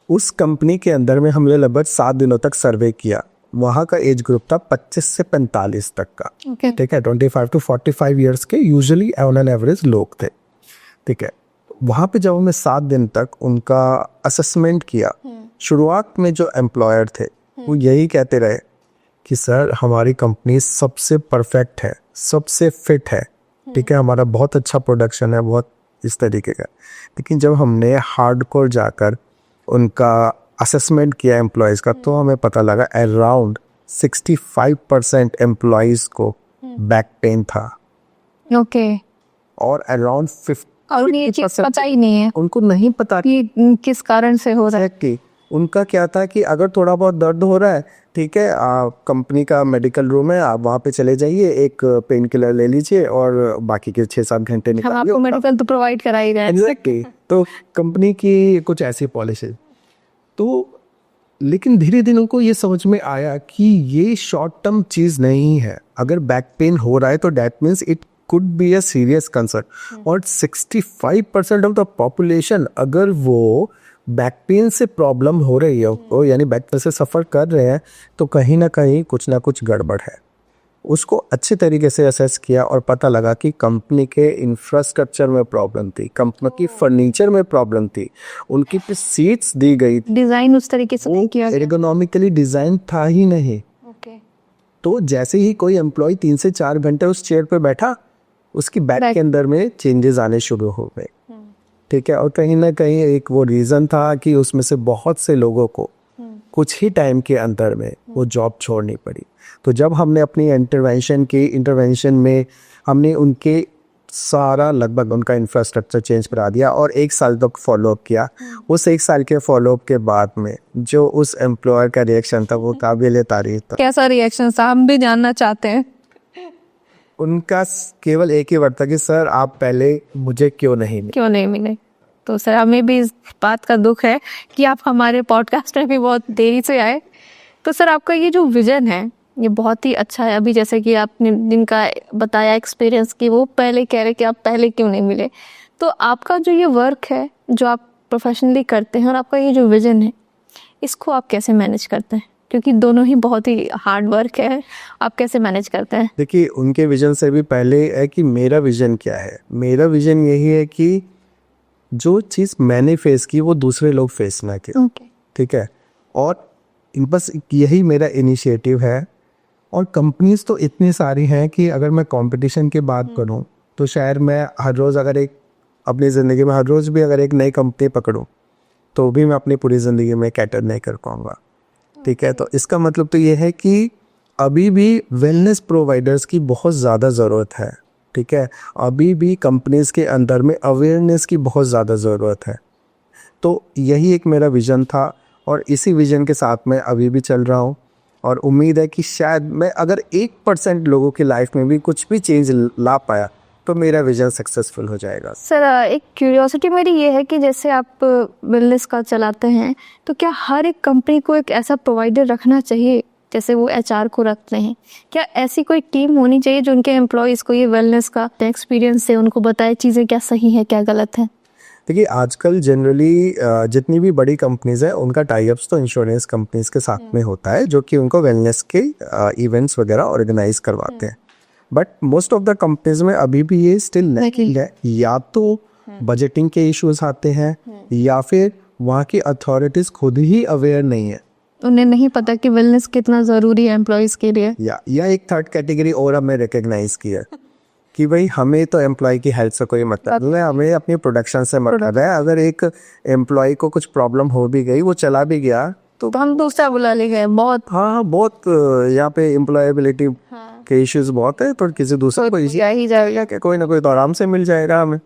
[SPEAKER 1] उस कंपनी के अंदर में हमने लगभग 7 दिनों तक सर्वे किया। वहाँ का एज ग्रुप था 25 से 45 तक का, ठीक है। 25 to 45 ईयर्स के यूजुअली ऑन एन एवरेज लोग थे, ठीक है। वहाँ पे जब हमने 7 दिन तक उनका असेसमेंट किया, शुरुआत में जो एम्प्लॉयर थे वो यही कहते रहे कि सर हमारी कंपनी सबसे परफेक्ट है, सबसे फिट है, ठीक है, हमारा बहुत अच्छा प्रोडक्शन है, बहुत इस तरीके का। लेकिन जब हमने हार्डकोर जाकर उनका असेसमेंट किया एम्प्लॉयज़ का, तो हमें पता लगा अराउंड 65% एम्प्लॉयज़ को बैक पेन था।
[SPEAKER 2] ओके।
[SPEAKER 1] और अराउंड 50
[SPEAKER 2] और उन्हें ये चीज पता ही नहीं है,
[SPEAKER 1] उनको नहीं पता
[SPEAKER 2] कि किस कारण से हो रहा है।
[SPEAKER 1] कि उनका क्या था कि अगर थोड़ा बहुत दर्द हो रहा है, ठीक है, कंपनी का मेडिकल रूम है, आप वहाँ पे चले जाइए, एक पेन किलर ले लीजिए और बाकी के 6-7 घंटे
[SPEAKER 2] हम
[SPEAKER 1] निकालिए।
[SPEAKER 2] आपको मेडिकल तो प्रोवाइड करा ही रहे हैं।
[SPEAKER 1] एग्जैक्टली। तो कंपनी की कुछ ऐसी पॉलिसी, तो लेकिन धीरे धीरे उनको ये समझ में आया कि ये शॉर्ट टर्म चीज़ नहीं है। अगर बैक पेन हो रहा है तो that means it could be a serious concern. और 65% ऑफ द पॉपुलेशन अगर वो बैक पेन से प्रॉब्लम हो रही है उनको, यानी बैक पेन से सफ़र कर रहे हैं, तो कहीं ना कुछ गड़बड़ है। उसको अच्छे तरीके से असेस किया और पता लगा कि कंपनी के इंफ्रास्ट्रक्चर में प्रॉब्लम थी, कंपनी की फर्नीचर में प्रॉब्लम थी, उनकी सीट्स दी गई,
[SPEAKER 2] डिजाइन उस तरीके से नहीं किया गया।
[SPEAKER 1] एर्गोनॉमिकली डिजाइन था ही नहीं।
[SPEAKER 2] ओके।
[SPEAKER 1] तो जैसे ही कोई एम्प्लॉय 3 से 4 घंटे उस चेयर पे बैठा, उसकी बैक के अंदर में चेंजेस आने शुरू हो गए, ठीक है। और कहीं ना कहीं एक वो रीज़न था कि उसमें से बहुत से लोगों को कुछ ही टाइम के अंदर में वो जॉब छोड़नी पड़ी। तो जब हमने अपनी इंटरवेंशन में हमने उनके सारा लगभग उनका इंफ्रास्ट्रक्चर चेंज करा दिया और 1 साल तक फॉलोअप किया। उस 1 साल के फॉलोअप के बाद में जो उस एम्प्लॉयर का रिएक्शन था वो काबिल तारीफ था।
[SPEAKER 2] कैसा रिएक्शन था, हम भी जानना चाहते हैं।
[SPEAKER 1] उनका केवल एक ही वर्ड था कि सर आप पहले मुझे क्यों नहीं
[SPEAKER 2] मिले। तो सर हमें भी इस बात का दुख है कि आप हमारे पॉडकास्ट में भी बहुत देरी से आए। तो सर आपका ये जो विजन है ये बहुत ही अच्छा है। अभी जैसे कि आपने जिनका बताया एक्सपीरियंस कि वो पहले कह रहे कि आप पहले क्यों नहीं मिले, तो आपका जो ये वर्क है जो आप प्रोफेशनली करते हैं और आपका ये जो विजन है, इसको आप कैसे मैनेज करते हैं? क्योंकि दोनों ही बहुत ही हार्ड वर्क है, आप कैसे मैनेज करते हैं?
[SPEAKER 1] देखिए, उनके विजन से भी पहले है कि मेरा विजन क्या है। मेरा विजन यही है कि जो चीज़ मैंने फेस की वो दूसरे लोग फेस ना करें, ठीक है। और बस यही मेरा इनिशिएटिव है। और कंपनीज तो इतनी सारी हैं कि अगर मैं कंपटीशन की बात करूं तो शायद मैं हर रोज़ अगर एक अपनी ज़िंदगी में हर रोज़ भी अगर एक नई कंपनी पकड़ूं तो भी मैं अपनी पूरी ज़िंदगी में कैटर नहीं कर पाऊँगा। ठीक है, तो इसका मतलब तो ये है कि अभी भी वेलनेस प्रोवाइडर्स की बहुत ज़्यादा ज़रूरत है। ठीक है, अभी भी कंपनीज़ के अंदर में अवेयरनेस की बहुत ज़्यादा ज़रूरत है। तो यही एक मेरा विज़न था और इसी विज़न के साथ मैं अभी भी चल रहा हूँ और उम्मीद है कि शायद मैं अगर 1% लोगों की लाइफ में भी कुछ भी चेंज ला पाया तो मेरा विज़न सक्सेसफुल हो जाएगा।
[SPEAKER 2] सर एक क्यूरियोसिटी मेरी ये है कि जैसे आप वेलनेस का चलाते हैं तो क्या हर एक कंपनी को एक ऐसा प्रोवाइडर रखना चाहिए जैसे वो एचआर को रखते हैं? क्या ऐसी कोई टीम होनी चाहिए जो उनके एम्प्लॉयज़ को ये वेलनेस का एक्सपीरियंस से उनको बताए चीज़ें क्या सही है क्या गलत है?
[SPEAKER 1] देखिए, आजकल जनरली जितनी भी बड़ी कंपनीज़ हैं उनका टाई अप्स तो इंश्योरेंस कंपनीज़ के साथ में होता है जो कि उनको वेलनेस के इवेंट्स वगैरह ऑर्गेनाइज करवाते हैं। But most of the companies में अभी भी ये स्टिल लैकिंग है। या तो बजटिंग के इश्यूज आते हैं या फिर वहाँ की अथॉरिटीज़ खुद ही अवेयर नहीं है,
[SPEAKER 2] उन्हें नहीं पता कि वेलनेस कितना ज़रूरी है एम्प्लॉयज़ के लिए।
[SPEAKER 1] या एक थर्ड कैटेगरी और हमें रिकग्नाइज किया कि भाई हमें तो एम्प्लॉय की हेल्थ से कोई मतलब नहीं है, हमें अपनी प्रोडक्शन से मतलब है। अगर एक एम्प्लॉय को कुछ प्रॉब्लम हो भी गई, वो चला भी गया
[SPEAKER 2] तो हम दूसरा बुला ले गए बहुत।
[SPEAKER 1] हाँ, बहुत यहाँ पे एम्प्लॉयबिलिटी के इश्यूज बहुत है, तो किसी दूसरे को
[SPEAKER 2] क्या ही जाएगा
[SPEAKER 1] कि कोई ना कोई तो आराम से मिल जाएगा हमें,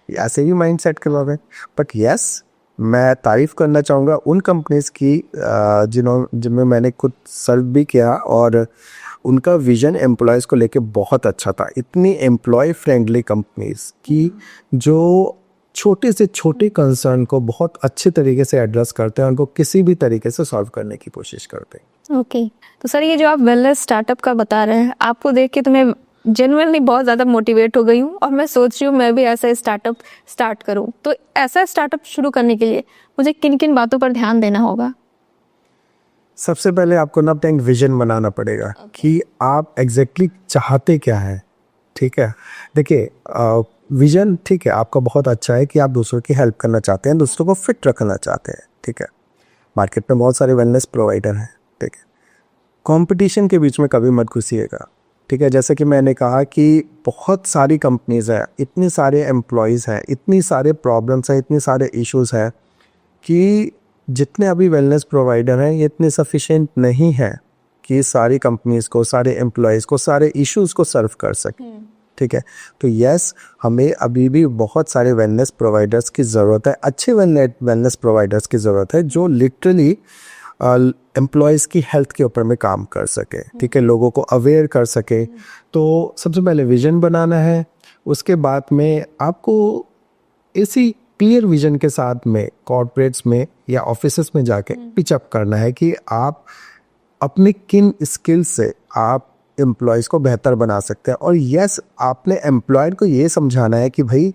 [SPEAKER 1] ऐसे ही माइंड सेट करवा। बट यस, मैं तारीफ करना चाहूँगा उन कंपनीज की जिनमें मैंने खुद सर्व भी किया और उनका विजन एम्प्लॉयज़ को लेके बहुत अच्छा था। इतनी एम्प्लॉय फ्रेंडली कंपनीज की जो छोटे से छोटे कंसर्न को बहुत अच्छे तरीके से एड्रेस करते हैं, उनको किसी भी तरीके से सॉल्व करने की कोशिश करते हैं।
[SPEAKER 2] ओके तो सर ये जो आप वेलनेस स्टार्टअप का बता रहे हैं, आपको देख के तो मैं जेन्युइनली बहुत ज़्यादा मोटिवेट हो गई हूँ और मैं सोच रही हूँ मैं भी ऐसा स्टार्टअप स्टार्ट करूँ। तो ऐसा स्टार्टअप शुरू करने के लिए मुझे किन किन बातों पर ध्यान देना होगा?
[SPEAKER 1] सबसे पहले आपको ना अपना एक विजन बनाना पड़ेगा कि आप एग्जैक्टली चाहते क्या है। ठीक है, देखिए विजन ठीक है आपका बहुत अच्छा है कि आप दूसरों की हेल्प करना चाहते हैं, दूसरों को फिट रखना चाहते हैं। ठीक है, मार्केट में बहुत सारे वेलनेस प्रोवाइडर हैं। ठीक है, कंपटीशन के बीच में कभी मत घुसिएगा। ठीक है, जैसे कि मैंने कहा कि बहुत सारी कंपनीज हैं, इतने सारे एम्प्लॉयज़ हैं, इतनी सारे प्रॉब्लम्स हैं, इतने सारे इश्यूज हैं कि जितने अभी वेलनेस प्रोवाइडर हैं ये इतने सफिशिएंट नहीं है कि सारी कंपनीज को, सारे एम्प्लॉयज़ को, सारे इश्यूज को सर्व कर सकें। ठीक है, तो यस, हमें अभी भी बहुत सारे वेलनेस प्रोवाइडर्स की ज़रूरत है, अच्छे वेलनेस प्रोवाइडर्स की ज़रूरत है जो लिटरली एम्प्लॉयज़ की हेल्थ के ऊपर में काम कर सके। ठीक है, लोगों को अवेयर कर सके। तो सबसे पहले विजन बनाना है, उसके बाद में आपको इसी क्लियर विजन के साथ में कॉर्पोरेट्स में या ऑफिसेस में जाके पिचअप करना है कि आप अपने किन स्किल्स से आप एम्प्लॉयज़ को बेहतर बना सकते हैं। और यस, आपने एम्प्लॉयर को ये समझाना है कि भाई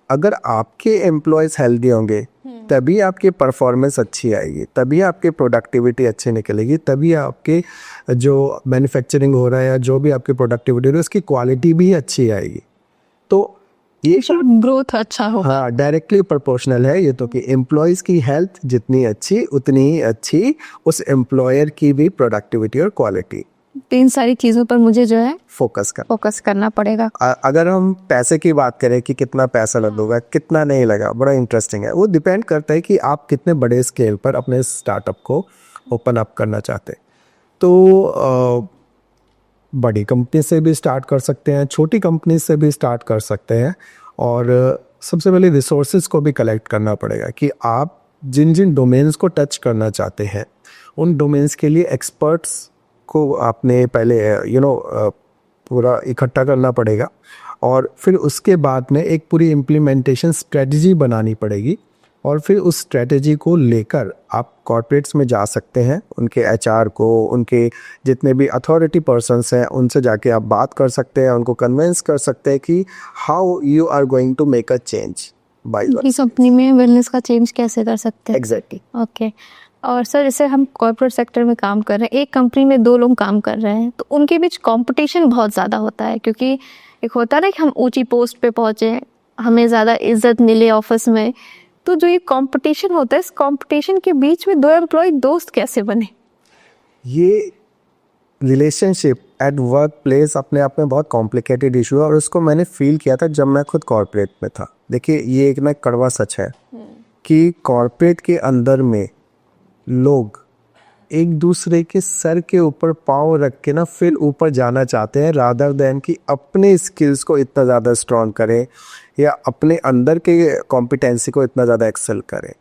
[SPEAKER 1] अगर आपके एम्प्लॉयज़ हेल्दी होंगे तभी आपकी परफॉर्मेंस अच्छी आएगी, तभी आपकी प्रोडक्टिविटी अच्छी निकलेगी, तभी आपके जो मैन्युफैक्चरिंग हो रहा है या जो भी आपकी प्रोडक्टिविटी हो रही है उसकी क्वालिटी भी अच्छी आएगी। तो ये
[SPEAKER 2] ग्रोथ अच्छा हो।
[SPEAKER 1] हाँ, डायरेक्टली प्रोपोर्शनल है ये तो कि एम्प्लॉयज़ की हेल्थ जितनी अच्छी उतनी ही अच्छी उस एम्प्लॉयर की भी प्रोडक्टिविटी और क्वालिटी।
[SPEAKER 2] इन सारी चीज़ों पर मुझे जो है
[SPEAKER 1] फोकस
[SPEAKER 2] करना पड़ेगा।
[SPEAKER 1] अगर हम पैसे की बात करें कि कितना पैसा लगेगा कितना नहीं लगा, बड़ा इंटरेस्टिंग है। वो डिपेंड करता है कि आप कितने बड़े स्केल पर अपने स्टार्टअप को ओपन अप करना चाहते हैं। तो बड़ी कंपनी से भी स्टार्ट कर सकते हैं, छोटी कंपनी से भी स्टार्ट कर सकते हैं। और सबसे पहले रिसोर्सेज को भी कलेक्ट करना पड़ेगा कि आप जिन जिन डोमेन्स को टच करना चाहते हैं उन डोमेन्स के लिए एक्सपर्ट्स को आपने पहले पूरा इकट्ठा करना पड़ेगा और फिर उसके बाद में एक पूरी इम्प्लीमेंटेशन स्ट्रेटजी बनानी पड़ेगी और फिर उस स्ट्रेटजी को लेकर आप कॉर्पोरेट्स में जा सकते हैं। उनके एचआर को, उनके जितने भी अथॉरिटी पर्सन्स हैं उनसे जाके आप बात कर सकते हैं, उनको कन्विंस कर सकते हैं कि how you are going to make a change by
[SPEAKER 2] इस कंपनी में वेलनेस का चेंज कैसे कर सकते हैं।
[SPEAKER 1] एग्जैक्टली।
[SPEAKER 2] ओके, और सर जैसे हम कॉर्पोरेट सेक्टर में काम कर रहे हैं, एक कंपनी में 2 लोग काम कर रहे हैं तो उनके बीच कंपटीशन बहुत ज़्यादा होता है क्योंकि एक होता है ना कि हम ऊंची पोस्ट पे पहुँचे, हमें ज़्यादा इज्जत मिले ऑफिस में। तो जो ये कंपटीशन होता है, इस कंपटीशन के बीच में 2 एम्प्लॉय दोस्त कैसे बने?
[SPEAKER 1] ये रिलेशनशिप एट वर्क प्लेस अपने आप में बहुत कॉम्प्लिकेटेड इशू है और उसको मैंने फील किया था जब मैं खुद कॉर्पोरेट में था। देखिए, ये एक ना कड़वा सच है कि कॉर्पोरेट के अंदर में लोग एक दूसरे के सर के ऊपर पाँव रख के ना फिर ऊपर जाना चाहते हैं, रादर देन कि अपने स्किल्स को इतना ज़्यादा स्ट्रॉन्ग करें या अपने अंदर के कॉम्पिटेंसी को इतना ज़्यादा एक्सेल करें।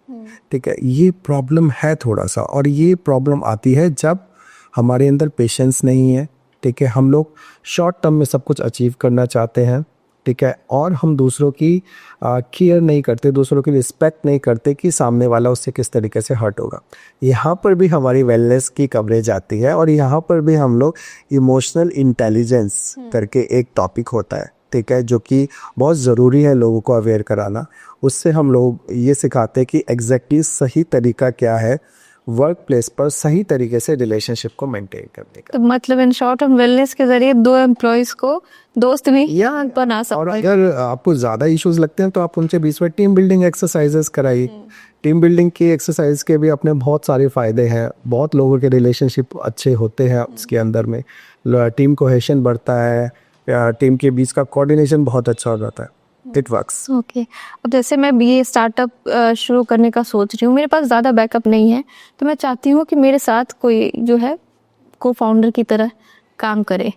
[SPEAKER 1] ठीक है, ये प्रॉब्लम है थोड़ा सा, और ये प्रॉब्लम आती है जब हमारे अंदर पेशेंस नहीं है। ठीक है, हम लोग शॉर्ट टर्म में सब कुछ अचीव करना चाहते हैं। ठीक है, और हम दूसरों की केयर नहीं करते, दूसरों की रिस्पेक्ट नहीं करते कि सामने वाला उससे किस तरीके से हर्ट होगा। यहाँ पर भी हमारी वेलनेस की कवरेज आती है, और यहाँ पर भी हम लोग इमोशनल इंटेलिजेंस करके एक टॉपिक होता है, ठीक है, जो कि बहुत ज़रूरी है लोगों को अवेयर कराना। उससे हम लोग ये सिखाते हैं कि एग्जैक्टली सही तरीका क्या है वर्क प्लेस पर सही तरीके से रिलेशनशिप को मेंटेन करने का।
[SPEAKER 2] तो मतलब इन शॉर्ट हम वेलनेस के जरिए दो एम्प्लॉयज को दोस्त भी बना सकते हैं।
[SPEAKER 1] और अगर आपको ज़्यादा इश्यूज लगते हैं तो आप उनके बीच में टीम बिल्डिंग एक्सरसाइजेस कराइए। टीम बिल्डिंग की एक्सरसाइज के भी अपने बहुत सारे फ़ायदे हैं, बहुत लोगों के रिलेशनशिप अच्छे होते हैं उसके अंदर में, टीम कोहेशन बढ़ता है, टीम के बीच का कोऑर्डिनेशन बहुत अच्छा हो जाता है। It works.
[SPEAKER 2] ओके, अब जैसे मैं बीए स्टार्टअप शुरू करने का सोच रही हूँ, मेरे पास ज़्यादा बैकअप नहीं है, तो मैं चाहती हूँ कि मेरे साथ कोई जो है को फाउंडर की तरह काम करे।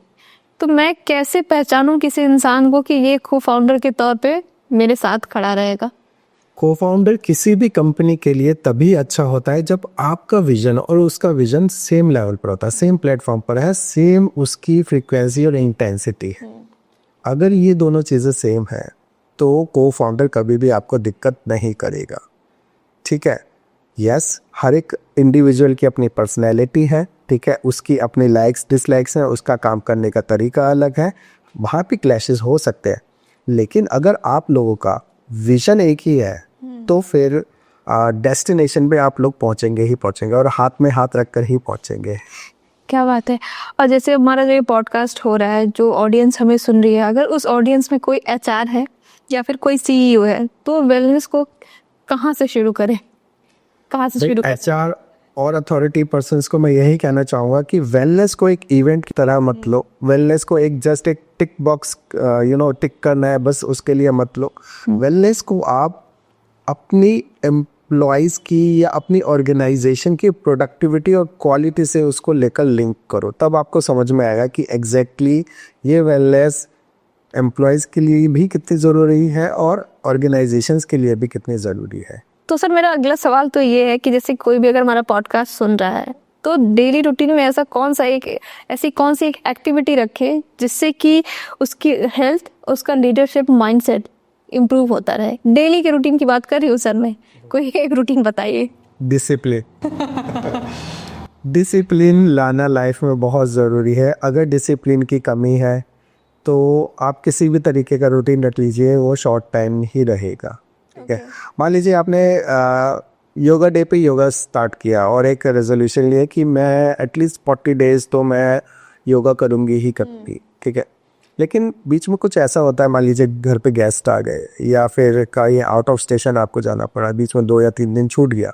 [SPEAKER 2] तो मैं कैसे पहचानूं किसी इंसान को कि ये को फाउंडर के तौर पे मेरे साथ खड़ा रहेगा?
[SPEAKER 1] को फाउंडर किसी भी कंपनी के लिए तभी अच्छा होता है जब आपका विजन और उसका विजन सेम लेवल पर होता है, सेम प्लेटफॉर्म पर है, सेम उसकी फ्रीक्वेंसी और इंटेंसिटी है। अगर ये दोनों चीज़ें सेम है तो को फाउंडर कभी भी आपको दिक्कत नहीं करेगा। ठीक है, यस, हर एक इंडिविजुअल की अपनी पर्सनैलिटी है। ठीक है, उसकी अपनी लाइक्स डिसलाइक्स हैं, उसका काम करने का तरीका अलग है, वहाँ पे क्लैशेस हो सकते हैं। लेकिन अगर आप लोगों का विजन एक ही है तो फिर डेस्टिनेशन पे आप लोग पहुँचेंगे ही पहुँचेंगे, और हाथ में हाथ रख कर ही पहुँचेंगे।
[SPEAKER 2] क्या बात है। और जैसे हमारा जो ये पॉडकास्ट हो रहा है, जो ऑडियंस हमें सुन रही है, अगर उस ऑडियंस में कोई एचआर है या फिर कोई सीईओ है, तो वेलनेस को कहाँ से शुरू करें, कहाँ से शुरू करें?
[SPEAKER 1] एचआर और अथॉरिटी पर्सन्स को मैं यही कहना चाहूँगा कि वेलनेस को एक इवेंट की तरह मत लो। वेलनेस को एक जस्ट एक टिक बॉक्स टिक करना है बस, उसके लिए मत लो। वेलनेस को आप अपनी एम्प्लॉयज़ की या अपनी ऑर्गेनाइजेशन की प्रोडक्टिविटी और क्वालिटी से उसको लेकर लिंक करो, तब आपको समझ में आएगा कि एग्जैक्टली ये वेलनेस एम्प्लॉयज़ के लिए भी कितनी ज़रूरी है और ऑर्गेनाइजेशंस के लिए भी कितनी ज़रूरी है।
[SPEAKER 2] तो सर, मेरा अगला सवाल तो ये है कि जैसे कोई भी अगर हमारा पॉडकास्ट सुन रहा है, तो डेली रूटीन में ऐसी कौन सी एक एक्टिविटी रखे जिससे कि उसकी हेल्थ, उसका लीडरशिप माइंडसेट इम्प्रूव होता रहे। डेली के रूटीन की बात कर रही हूँ सर मैं, कोई एक रूटीन बताइए।
[SPEAKER 1] डिसिप्लिन डिसिप्लिन लाना लाइफ में बहुत ज़रूरी है। अगर डिसिप्लिन की कमी है तो आप किसी भी तरीके का रूटीन रख लीजिए, वो शॉर्ट टाइम ही रहेगा। ठीक है, मान लीजिए आपने योगा डे पे योगा स्टार्ट किया और एक रेजोल्यूशन लिया कि मैं एटलीस्ट 40 डेज तो मैं योगा करूँगी ही करूँगी। ठीक है, लेकिन बीच में कुछ ऐसा होता है, मान लीजिए घर पे गेस्ट आ गए या फिर कहीं आउट ऑफ स्टेशन आपको जाना पड़ा, बीच में 2 या 3 दिन छूट गया,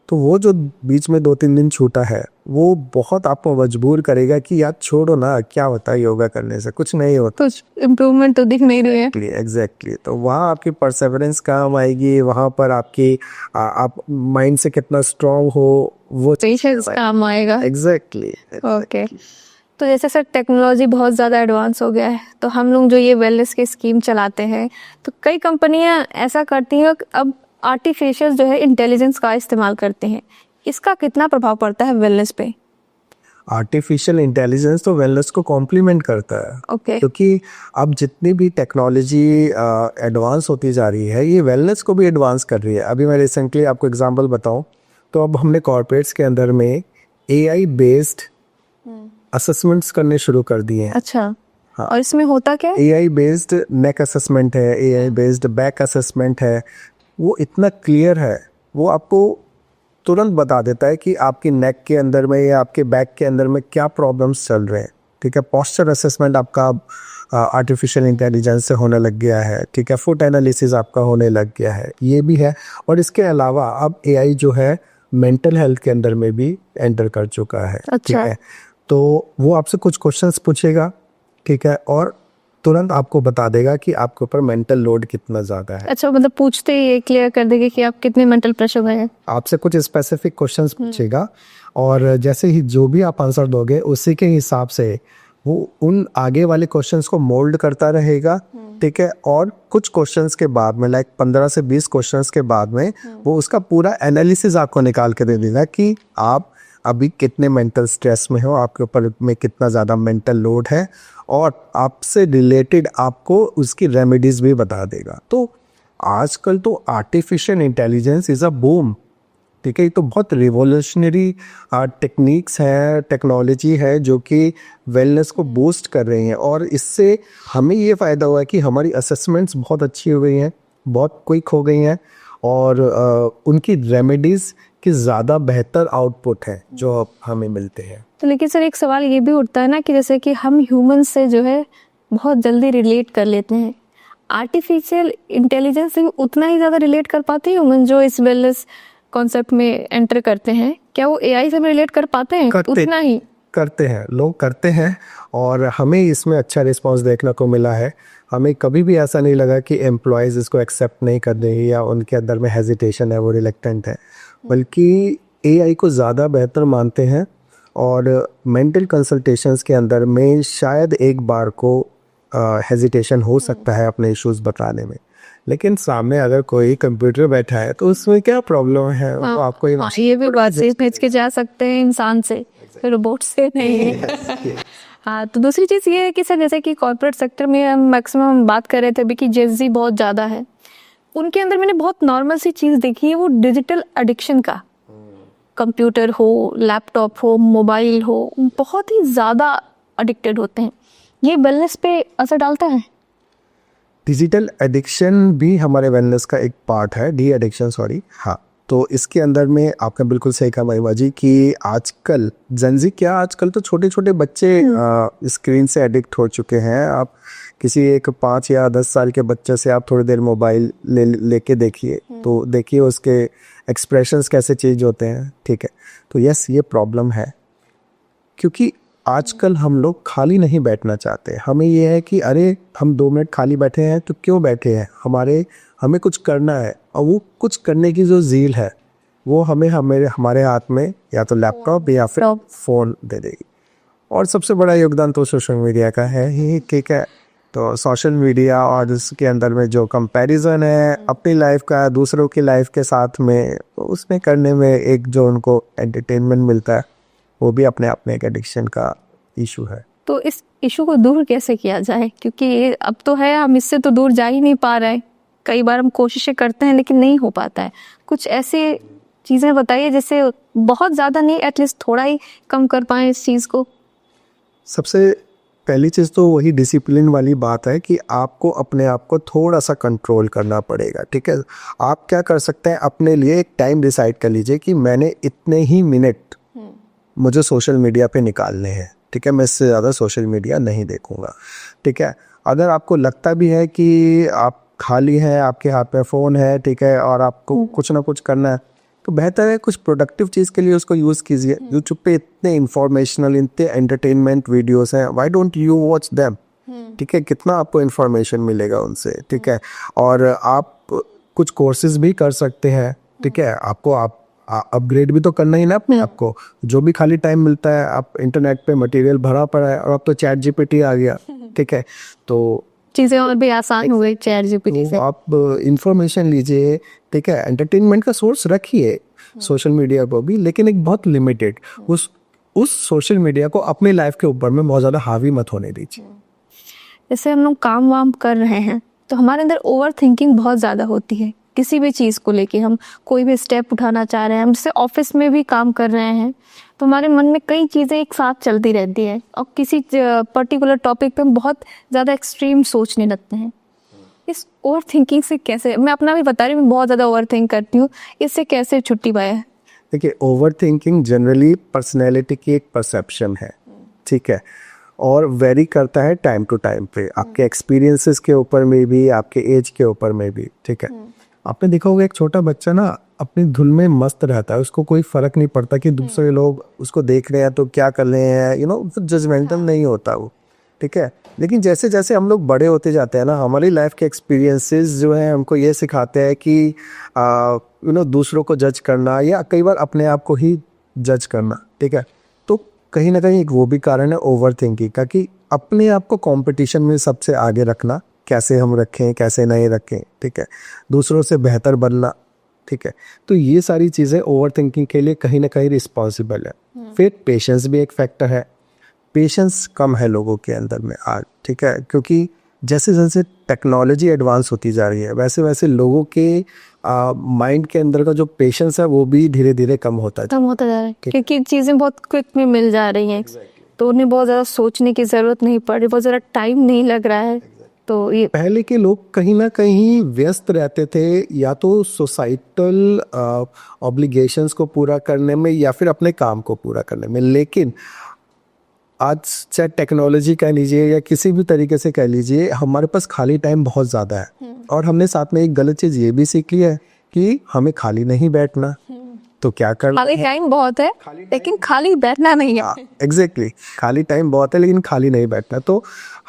[SPEAKER 1] तो वो जो बीच में 2-3 दिन छूटा है वो बहुत आपको मजबूर करेगा कि यार छोड़ो ना, क्या होता है योगा करने से, कुछ नहीं होता,
[SPEAKER 2] कुछ इम्प्रूवमेंट तो दिख नहीं रही है।
[SPEAKER 1] एग्जैक्टली। तो वहाँ आपकी परसेवरेंस काम आएगी, वहाँ पर आपकी आप माइंड से कितना स्ट्रांग हो वो
[SPEAKER 2] पेशेंस काम आएगा।
[SPEAKER 1] एग्जैक्टली।
[SPEAKER 2] ओके, तो जैसे सर टेक्नोलॉजी बहुत ज़्यादा एडवांस हो गया है, तो हम लोग जो ये वेलनेस की स्कीम चलाते हैं, तो कई कंपनियां ऐसा करती हैं अब आर्टिफिशियल जो है इंटेलिजेंस का इस्तेमाल करते हैं। इसका कितना प्रभाव पड़ता है वेलनेस पे?
[SPEAKER 1] आर्टिफिशियल इंटेलिजेंस तो वेलनेस को कॉम्प्लीमेंट करता है।
[SPEAKER 2] ओके।
[SPEAKER 1] क्योंकि अब जितनी भी टेक्नोलॉजी एडवांस होती जा रही है, ये वेलनेस को भी एडवांस कर रही है। अभी मैं रिसेंटली आपको एग्जांपल बताऊं तो अब हमने कॉर्पोरेट्स के अंदर में AI बेस्ड असेसमेंट्स करने शुरू कर दिए हैं।
[SPEAKER 2] अच्छा।
[SPEAKER 1] हाँ।
[SPEAKER 2] और इसमें होता क्या है?
[SPEAKER 1] AI बेस्ड नेक असेसमेंट है, AI बेस्ड बैक असेसमेंट है। वो इतना क्लियर है, वो आपको तुरंत बता देता है कि आपकी नेक के अंदर में या आपके बैक के अंदर में क्या प्रॉब्लम्स चल रहे हैं। ठीक है, पोस्चर असेसमेंट आपका आर्टिफिशियल इंटेलिजेंस से होने लग गया है। ठीक है, फुट एनालिसिस आपका होने लग गया है, ये भी है। और इसके अलावा अब AI जो है मेंटल हेल्थ के अंदर में भी एंटर कर चुका है।
[SPEAKER 2] अच्छा।
[SPEAKER 1] ठीक है, तो वो आपसे कुछ क्वेश्चंस पूछेगा, ठीक है, और तुरंत आपको बता देगा कि आपके ऊपर मेंटल लोड कितना ज़्यादा है।
[SPEAKER 2] अच्छा, मतलब पूछते ही ये क्लियर कर देंगे कि आप कितने मेंटल प्रेशर में हैं।
[SPEAKER 1] आपसे कुछ स्पेसिफिक क्वेश्चंस पूछेगा और जैसे ही जो भी आप आंसर दोगे उसी के हिसाब से वो उन आगे वाले क्वेश्चंस को मोल्ड करता रहेगा, ठीक है। और कुछ क्वेश्चंस के बाद में, लाइक 15 से 20 क्वेश्चंस के बाद में वो उसका पूरा एनालिसिस आपको निकाल के दे देगा कि आप अभी कितने मेंटल स्ट्रेस में हो, आपके ऊपर में कितना ज़्यादा मेंटल लोड है, और आपसे रिलेटेड आपको उसकी रेमेडीज भी बता देगा। तो आजकल तो artificial intelligence is a boom, ठीक है। ये तो बहुत रिवोल्यूशनरी टेक्निक्स है, टेक्नोलॉजी है जो कि वेलनेस को बूस्ट कर रही हैं, और इससे हमें ये फ़ायदा हुआ है कि हमारी असेसमेंट्स बहुत अच्छी हो गई हैं, बहुत क्विक हो गई हैं, और उनकी रेमेडीज़ की ज़्यादा बेहतर आउटपुट है जो अब हमें मिलते हैं।
[SPEAKER 2] तो लेकिन सर एक सवाल ये भी उठता है ना कि जैसे कि हम ह्यूमन से जो है बहुत जल्दी रिलेट कर लेते हैं, आर्टिफिशियल इंटेलिजेंस से उतना ही ज़्यादा रिलेट कर पाते हैं ह्यूमन जो इस वेलनेस कॉन्सेप्ट में एंटर करते हैं? क्या वो एआई से रिलेट कर पाते हैं उतना ही?
[SPEAKER 1] करते हैं, लोग करते हैं, और हमें इसमें अच्छा रिस्पांस देखने को मिला है। हमें कभी भी ऐसा नहीं लगा कि एम्प्लॉयज़ इसको एक्सेप्ट नहीं कर रहे या उनके अंदर में हेजिटेशन है, वो रिलेक्टेंट है, बल्कि एआई को ज़्यादा बेहतर मानते हैं। और मेंटल कंसल्टेशंस के अंदर में शायद एक बार को हेजिटेशन हो सकता है अपने इश्यूज बताने में, लेकिन सामने अगर कोई कंप्यूटर बैठा है तो उसमें क्या प्रॉब्लम है, वो आपको
[SPEAKER 2] ये भी बात से भेज के जा सकते हैं इंसान से, रोबोट से नहीं। हाँ, तो दूसरी चीज़ ये है कि सर जैसे कि कॉर्पोरेट सेक्टर में हम मैक्सिमम बात कर रहे थे अभी कि जेंजी बहुत ज़्यादा है, उनके अंदर मैंने बहुत नॉर्मल सी चीज़ देखी है, वो डिजिटल एडिक्शन का। कंप्यूटर हो, लैपटॉप हो, मोबाइल हो, बहुत ही ज़्यादा एडिक्टेड होते हैं। ये वेलनेस पे असर डालता है?
[SPEAKER 1] डिजिटल एडिक्शन भी हमारे वेलनेस का एक पार्ट है, डी एडिक्शन, सॉरी। हाँ, तो इसके अंदर में आपने बिल्कुल सही कहा महिमा जी कि आजकल जेंजी क्या, आजकल तो छोटे छोटे बच्चे स्क्रीन से एडिक्ट हो चुके हैं। आप किसी एक 5 या 10 साल के बच्चे से आप थोड़ी देर मोबाइल लेके देखिए, तो देखिए उसके एक्सप्रेशंस कैसे चेंज होते हैं, ठीक है। तो यस, ये प्रॉब्लम है, क्योंकि आजकल हम लोग खाली नहीं बैठना चाहते। हमें ये है कि अरे हम 2 मिनट खाली बैठे हैं तो क्यों बैठे हैं, हमें कुछ करना है, और वो कुछ करने की जो ज़ील है वो हमारे हाथ में या तो लैपटॉप या फिर फ़ोन दे देगी। और सबसे बड़ा योगदान तो सोशल मीडिया का है ही, ठीक है। तो सोशल मीडिया और उसके अंदर में जो कंपैरिजन है अपनी लाइफ का दूसरों की लाइफ के साथ में, तो उसमें करने में एक जो उनको एंटरटेनमेंट मिलता है, वो भी अपने आप में एक एडिक्शन का इशू है।
[SPEAKER 2] तो इस इशू को दूर कैसे किया जाए, क्योंकि अब तो है हम इससे तो दूर जा ही नहीं पा रहे हैं। कई बार हम कोशिशें करते हैं लेकिन नहीं हो पाता है। कुछ ऐसे चीज़ें बताइए जिससे बहुत ज़्यादा नहीं, एटलीस्ट थोड़ा ही कम कर पाएँ इस चीज़ को।
[SPEAKER 1] सबसे पहली चीज़ तो वही डिसिप्लिन वाली बात है कि आपको अपने आप को थोड़ा सा कंट्रोल करना पड़ेगा, ठीक है। आप क्या कर सकते हैं, अपने लिए एक टाइम डिसाइड कर लीजिए कि मैंने इतने ही मिनट मुझे सोशल मीडिया पे निकालने हैं, ठीक है। मैं इससे ज़्यादा सोशल मीडिया नहीं देखूंगा, ठीक है। अगर आपको लगता भी है कि आप खाली हैं, आपके हाथ में फ़ोन है, ठीक है, और आपको कुछ ना कुछ करना है, तो बेहतर है कुछ प्रोडक्टिव चीज़ के लिए उसको यूज़ कीजिए। यूट्यूब पे इतने इंफॉर्मेशनल, इतने एंटरटेनमेंट वीडियोस हैं, why don't you watch them, ठीक है। कितना आपको इन्फॉर्मेशन मिलेगा उनसे, ठीक है। और आप कुछ कोर्सेज भी कर सकते हैं, ठीक है। आपको अपग्रेड भी तो करना ही ना अपने आप को। जो भी खाली टाइम मिलता है, आप इंटरनेट पे मटेरियल भरा पड़ा है, और अब तो चैट जीपीटी आ गया, ठीक है। तो
[SPEAKER 2] चीज़ें और भी आसान हो गई चैट जीपीटी से।
[SPEAKER 1] आप इंफॉर्मेशन लीजिए, ठीक है। एंटरटेनमेंट का सोर्स रखिए सोशल मीडिया पर भी, लेकिन एक बहुत लिमिटेड। उस सोशल मीडिया को अपनी लाइफ के ऊपर में बहुत ज़्यादा हावी मत होने दीजिए।
[SPEAKER 2] जैसे हम लोग काम वाम कर रहे हैं तो हमारे अंदर ओवर थिंकिंग बहुत ज़्यादा होती है किसी भी चीज़ को लेके। हम कोई भी स्टेप उठाना चाह रहे हैं, हम जैसे ऑफिस में भी काम कर रहे हैं, तो हमारे मन में कई चीज़ें एक साथ चलती रहती है, और किसी पर्टिकुलर टॉपिक पे हम बहुत ज़्यादा एक्सट्रीम सोचने लगते हैं। इस ओवर थिंकिंग से कैसे, मैं अपना भी बता रही हूँ, मैं बहुत ज़्यादा ओवर थिंक करती हूँ, इससे कैसे छुट्टी पाए?
[SPEAKER 1] देखिए, ओवर थिंकिंग जनरली पर्सनैलिटी की एक परसेप्शन है, ठीक है, और वेरी करता है टाइम टू टाइम पे, आपके एक्सपीरियंसेस के ऊपर में भी, आपके एज के ऊपर में भी, ठीक है। आपने देखा होगा एक छोटा बच्चा ना अपनी धुन में मस्त रहता है, उसको कोई फर्क नहीं पड़ता कि दूसरे लोग उसको देख रहे हैं तो क्या कर रहे हैं, जजमेंटल नहीं होता वो, ठीक है। लेकिन जैसे जैसे हम लोग बड़े होते जाते हैं ना, हमारी लाइफ के एक्सपीरियंसेस जो है हमको ये सिखाते हैं कि दूसरों को जज करना या कई बार अपने आप को ही जज करना, ठीक है। तो कहीं ना कहीं एक वो भी कारण है ओवर थिंकिंग का, कि अपने आप को कंपटीशन में सबसे आगे रखना, कैसे हम रखें कैसे नहीं रखें, ठीक है, दूसरों से बेहतर बनना, ठीक है। तो ये सारी चीज़ें ओवर थिंकिंग के लिए कहीं ना कहीं रिस्पॉन्सिबल है। फिर पेशेंस भी एक फैक्टर है। पेशेंस कम है लोगों के अंदर में आज, ठीक है, क्योंकि जैसे जैसे टेक्नोलॉजी एडवांस होती जा रही है वैसे वैसे लोगों के माइंड के अंदर का जो पेशेंस है वो भी धीरे धीरे कम होता
[SPEAKER 2] जा रहा है, क्योंकि चीज़ें बहुत क्विक में मिल जा रही हैं। तो उन्हें बहुत ज़्यादा सोचने की ज़रूरत नहीं पड़ रही, बहुत ज़्यादा टाइम नहीं लग रहा है। तो ये
[SPEAKER 1] पहले के लोग कहीं ना कहीं व्यस्त रहते थे, या तो सोसाइटल ऑब्लिगेशंस को पूरा करने में या फिर अपने काम को पूरा करने में। लेकिन आज चाहे टेक्नोलॉजी कह लीजिए या किसी भी तरीके से कह लीजिए, हमारे पास खाली टाइम बहुत ज़्यादा है। और हमने साथ में एक गलत चीज़ ये भी सीख ली है कि हमें खाली नहीं बैठना। तो क्या करना,
[SPEAKER 2] खाली टाइम बहुत है लेकिन खाली बैठना नहीं है।
[SPEAKER 1] एग्जैक्टली, खाली टाइम बहुत है लेकिन खाली नहीं बैठना। तो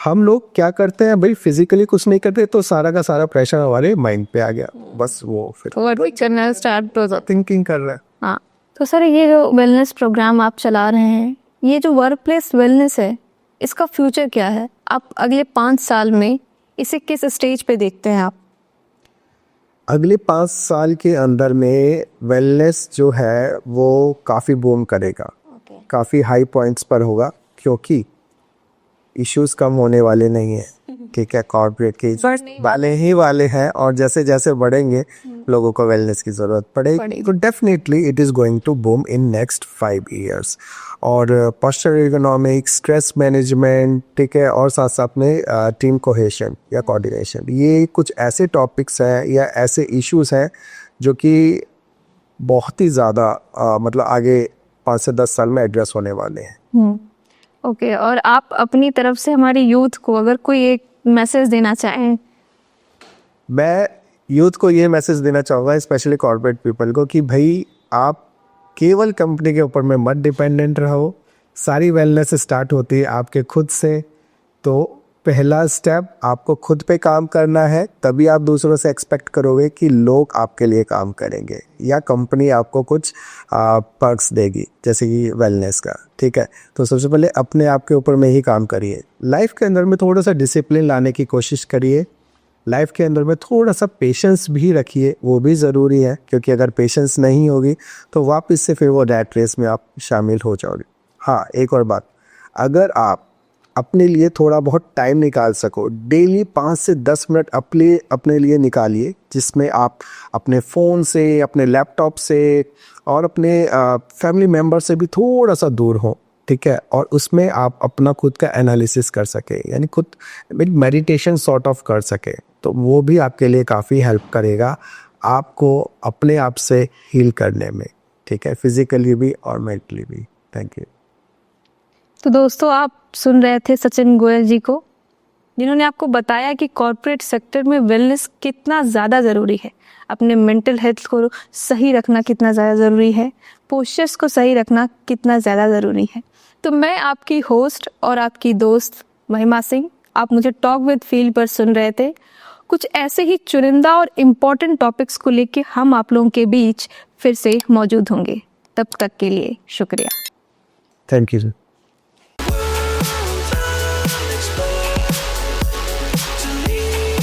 [SPEAKER 1] हम लोग क्या करते हैं भाई, फिजिकली कुछ नहीं करते तो सारा का सारा प्रेशर हमारे माइंड पे आ गया, बस वो फिर
[SPEAKER 2] वर्क करना स्टार्ट हो जाता।
[SPEAKER 1] थिंकिंग कर रहे हैं।
[SPEAKER 2] हाँ, तो सर ये जो वेलनेस प्रोग्राम आप चला रहे हैं, ये जो वर्क प्लेस वेलनेस है, इसका फ्यूचर क्या है? आप अगले 5 साल में इसे किस स्टेज पे देखते हैं आप?
[SPEAKER 1] अगले 5 साल के अंदर में वेलनेस जो है वो काफ़ी बूम करेगा, काफ़ी हाई पॉइंट्स पर होगा, क्योंकि इश्यूज कम होने वाले नहीं हैं, ठीक है। कॉर्पोरेट के वाले हैं, और जैसे जैसे बढ़ेंगे लोगों को वेलनेस की ज़रूरत पड़ेगी। तो definitely it is going to boom in next 5 years। और पोस्चर इकोनॉमिक्स, स्ट्रेस मैनेजमेंट, ठीक है, और साथ साथ में टीम कोहेशन या कोऑर्डिनेशन, ये कुछ ऐसे टॉपिक्स हैं या ऐसे इश्यूज हैं जो कि बहुत ही ज़्यादा मतलब आगे 5 से 10 साल में एड्रेस होने वाले हैं।
[SPEAKER 2] ओके, और आप अपनी तरफ से हमारे यूथ को अगर कोई एक मैसेज देना चाहें?
[SPEAKER 1] मैं यूथ को ये मैसेज देना चाहूँगा, स्पेशली कॉर्पोरेट पीपल को, कि भाई आप केवल कंपनी के ऊपर में मत डिपेंडेंट रहो। सारी वेलनेस स्टार्ट होती है आपके खुद से। तो पहला स्टेप आपको खुद पे काम करना है, तभी आप दूसरों से एक्सपेक्ट करोगे कि लोग आपके लिए काम करेंगे या कंपनी आपको कुछ पर्क्स देगी, जैसे कि वेलनेस का, ठीक है। तो सबसे पहले अपने आप के ऊपर में ही काम करिए। लाइफ के अंदर में थोड़ा सा डिसिप्लिन लाने की कोशिश करिए। लाइफ के अंदर में थोड़ा सा पेशेंस भी रखिए, वो भी ज़रूरी है, क्योंकि अगर पेशेंस नहीं होगी तो वापस से फिर वो रैट रेस में आप शामिल हो जाओगे। हाँ, एक और बात, अगर आप अपने लिए थोड़ा बहुत टाइम निकाल सको, डेली 5 से 10 मिनट अपने लिए निकालिए, जिसमें आप अपने फ़ोन से, अपने लैपटॉप से और अपने फैमिली मेम्बर से भी थोड़ा सा दूर हो, ठीक है। और उसमें आप अपना खुद का एनालिसिस कर सके, यानी खुद मेडिटेशन सॉर्ट ऑफ कर सके, तो वो भी आपके लिए काफ़ी हेल्प करेगा आपको अपने आप से हील करने में, ठीक है, फिजिकली भी और मेंटली भी। Thank you.
[SPEAKER 2] तो दोस्तों, आप सुन रहे थे सचिन गोयल जी को, जिन्होंने आपको बताया कि कॉर्पोरेट सेक्टर में वेलनेस कितना ज़्यादा ज़रूरी है, अपने मेंटल हेल्थ को सही रखना कितना ज़्यादा ज़रूरी है, पोस्चर्स को सही रखना कितना ज़्यादा ज़रूरी है। तो मैं आपकी होस्ट और आपकी दोस्त महिमा सिंह, आप मुझे टॉक विद फील पर सुन रहे थे। कुछ ऐसे ही चुनिंदा और इम्पॉर्टेंट टॉपिक्स को लेके हम आप लोगों के बीच फिर से मौजूद होंगे। तब तक के लिए शुक्रिया।
[SPEAKER 1] Thank you.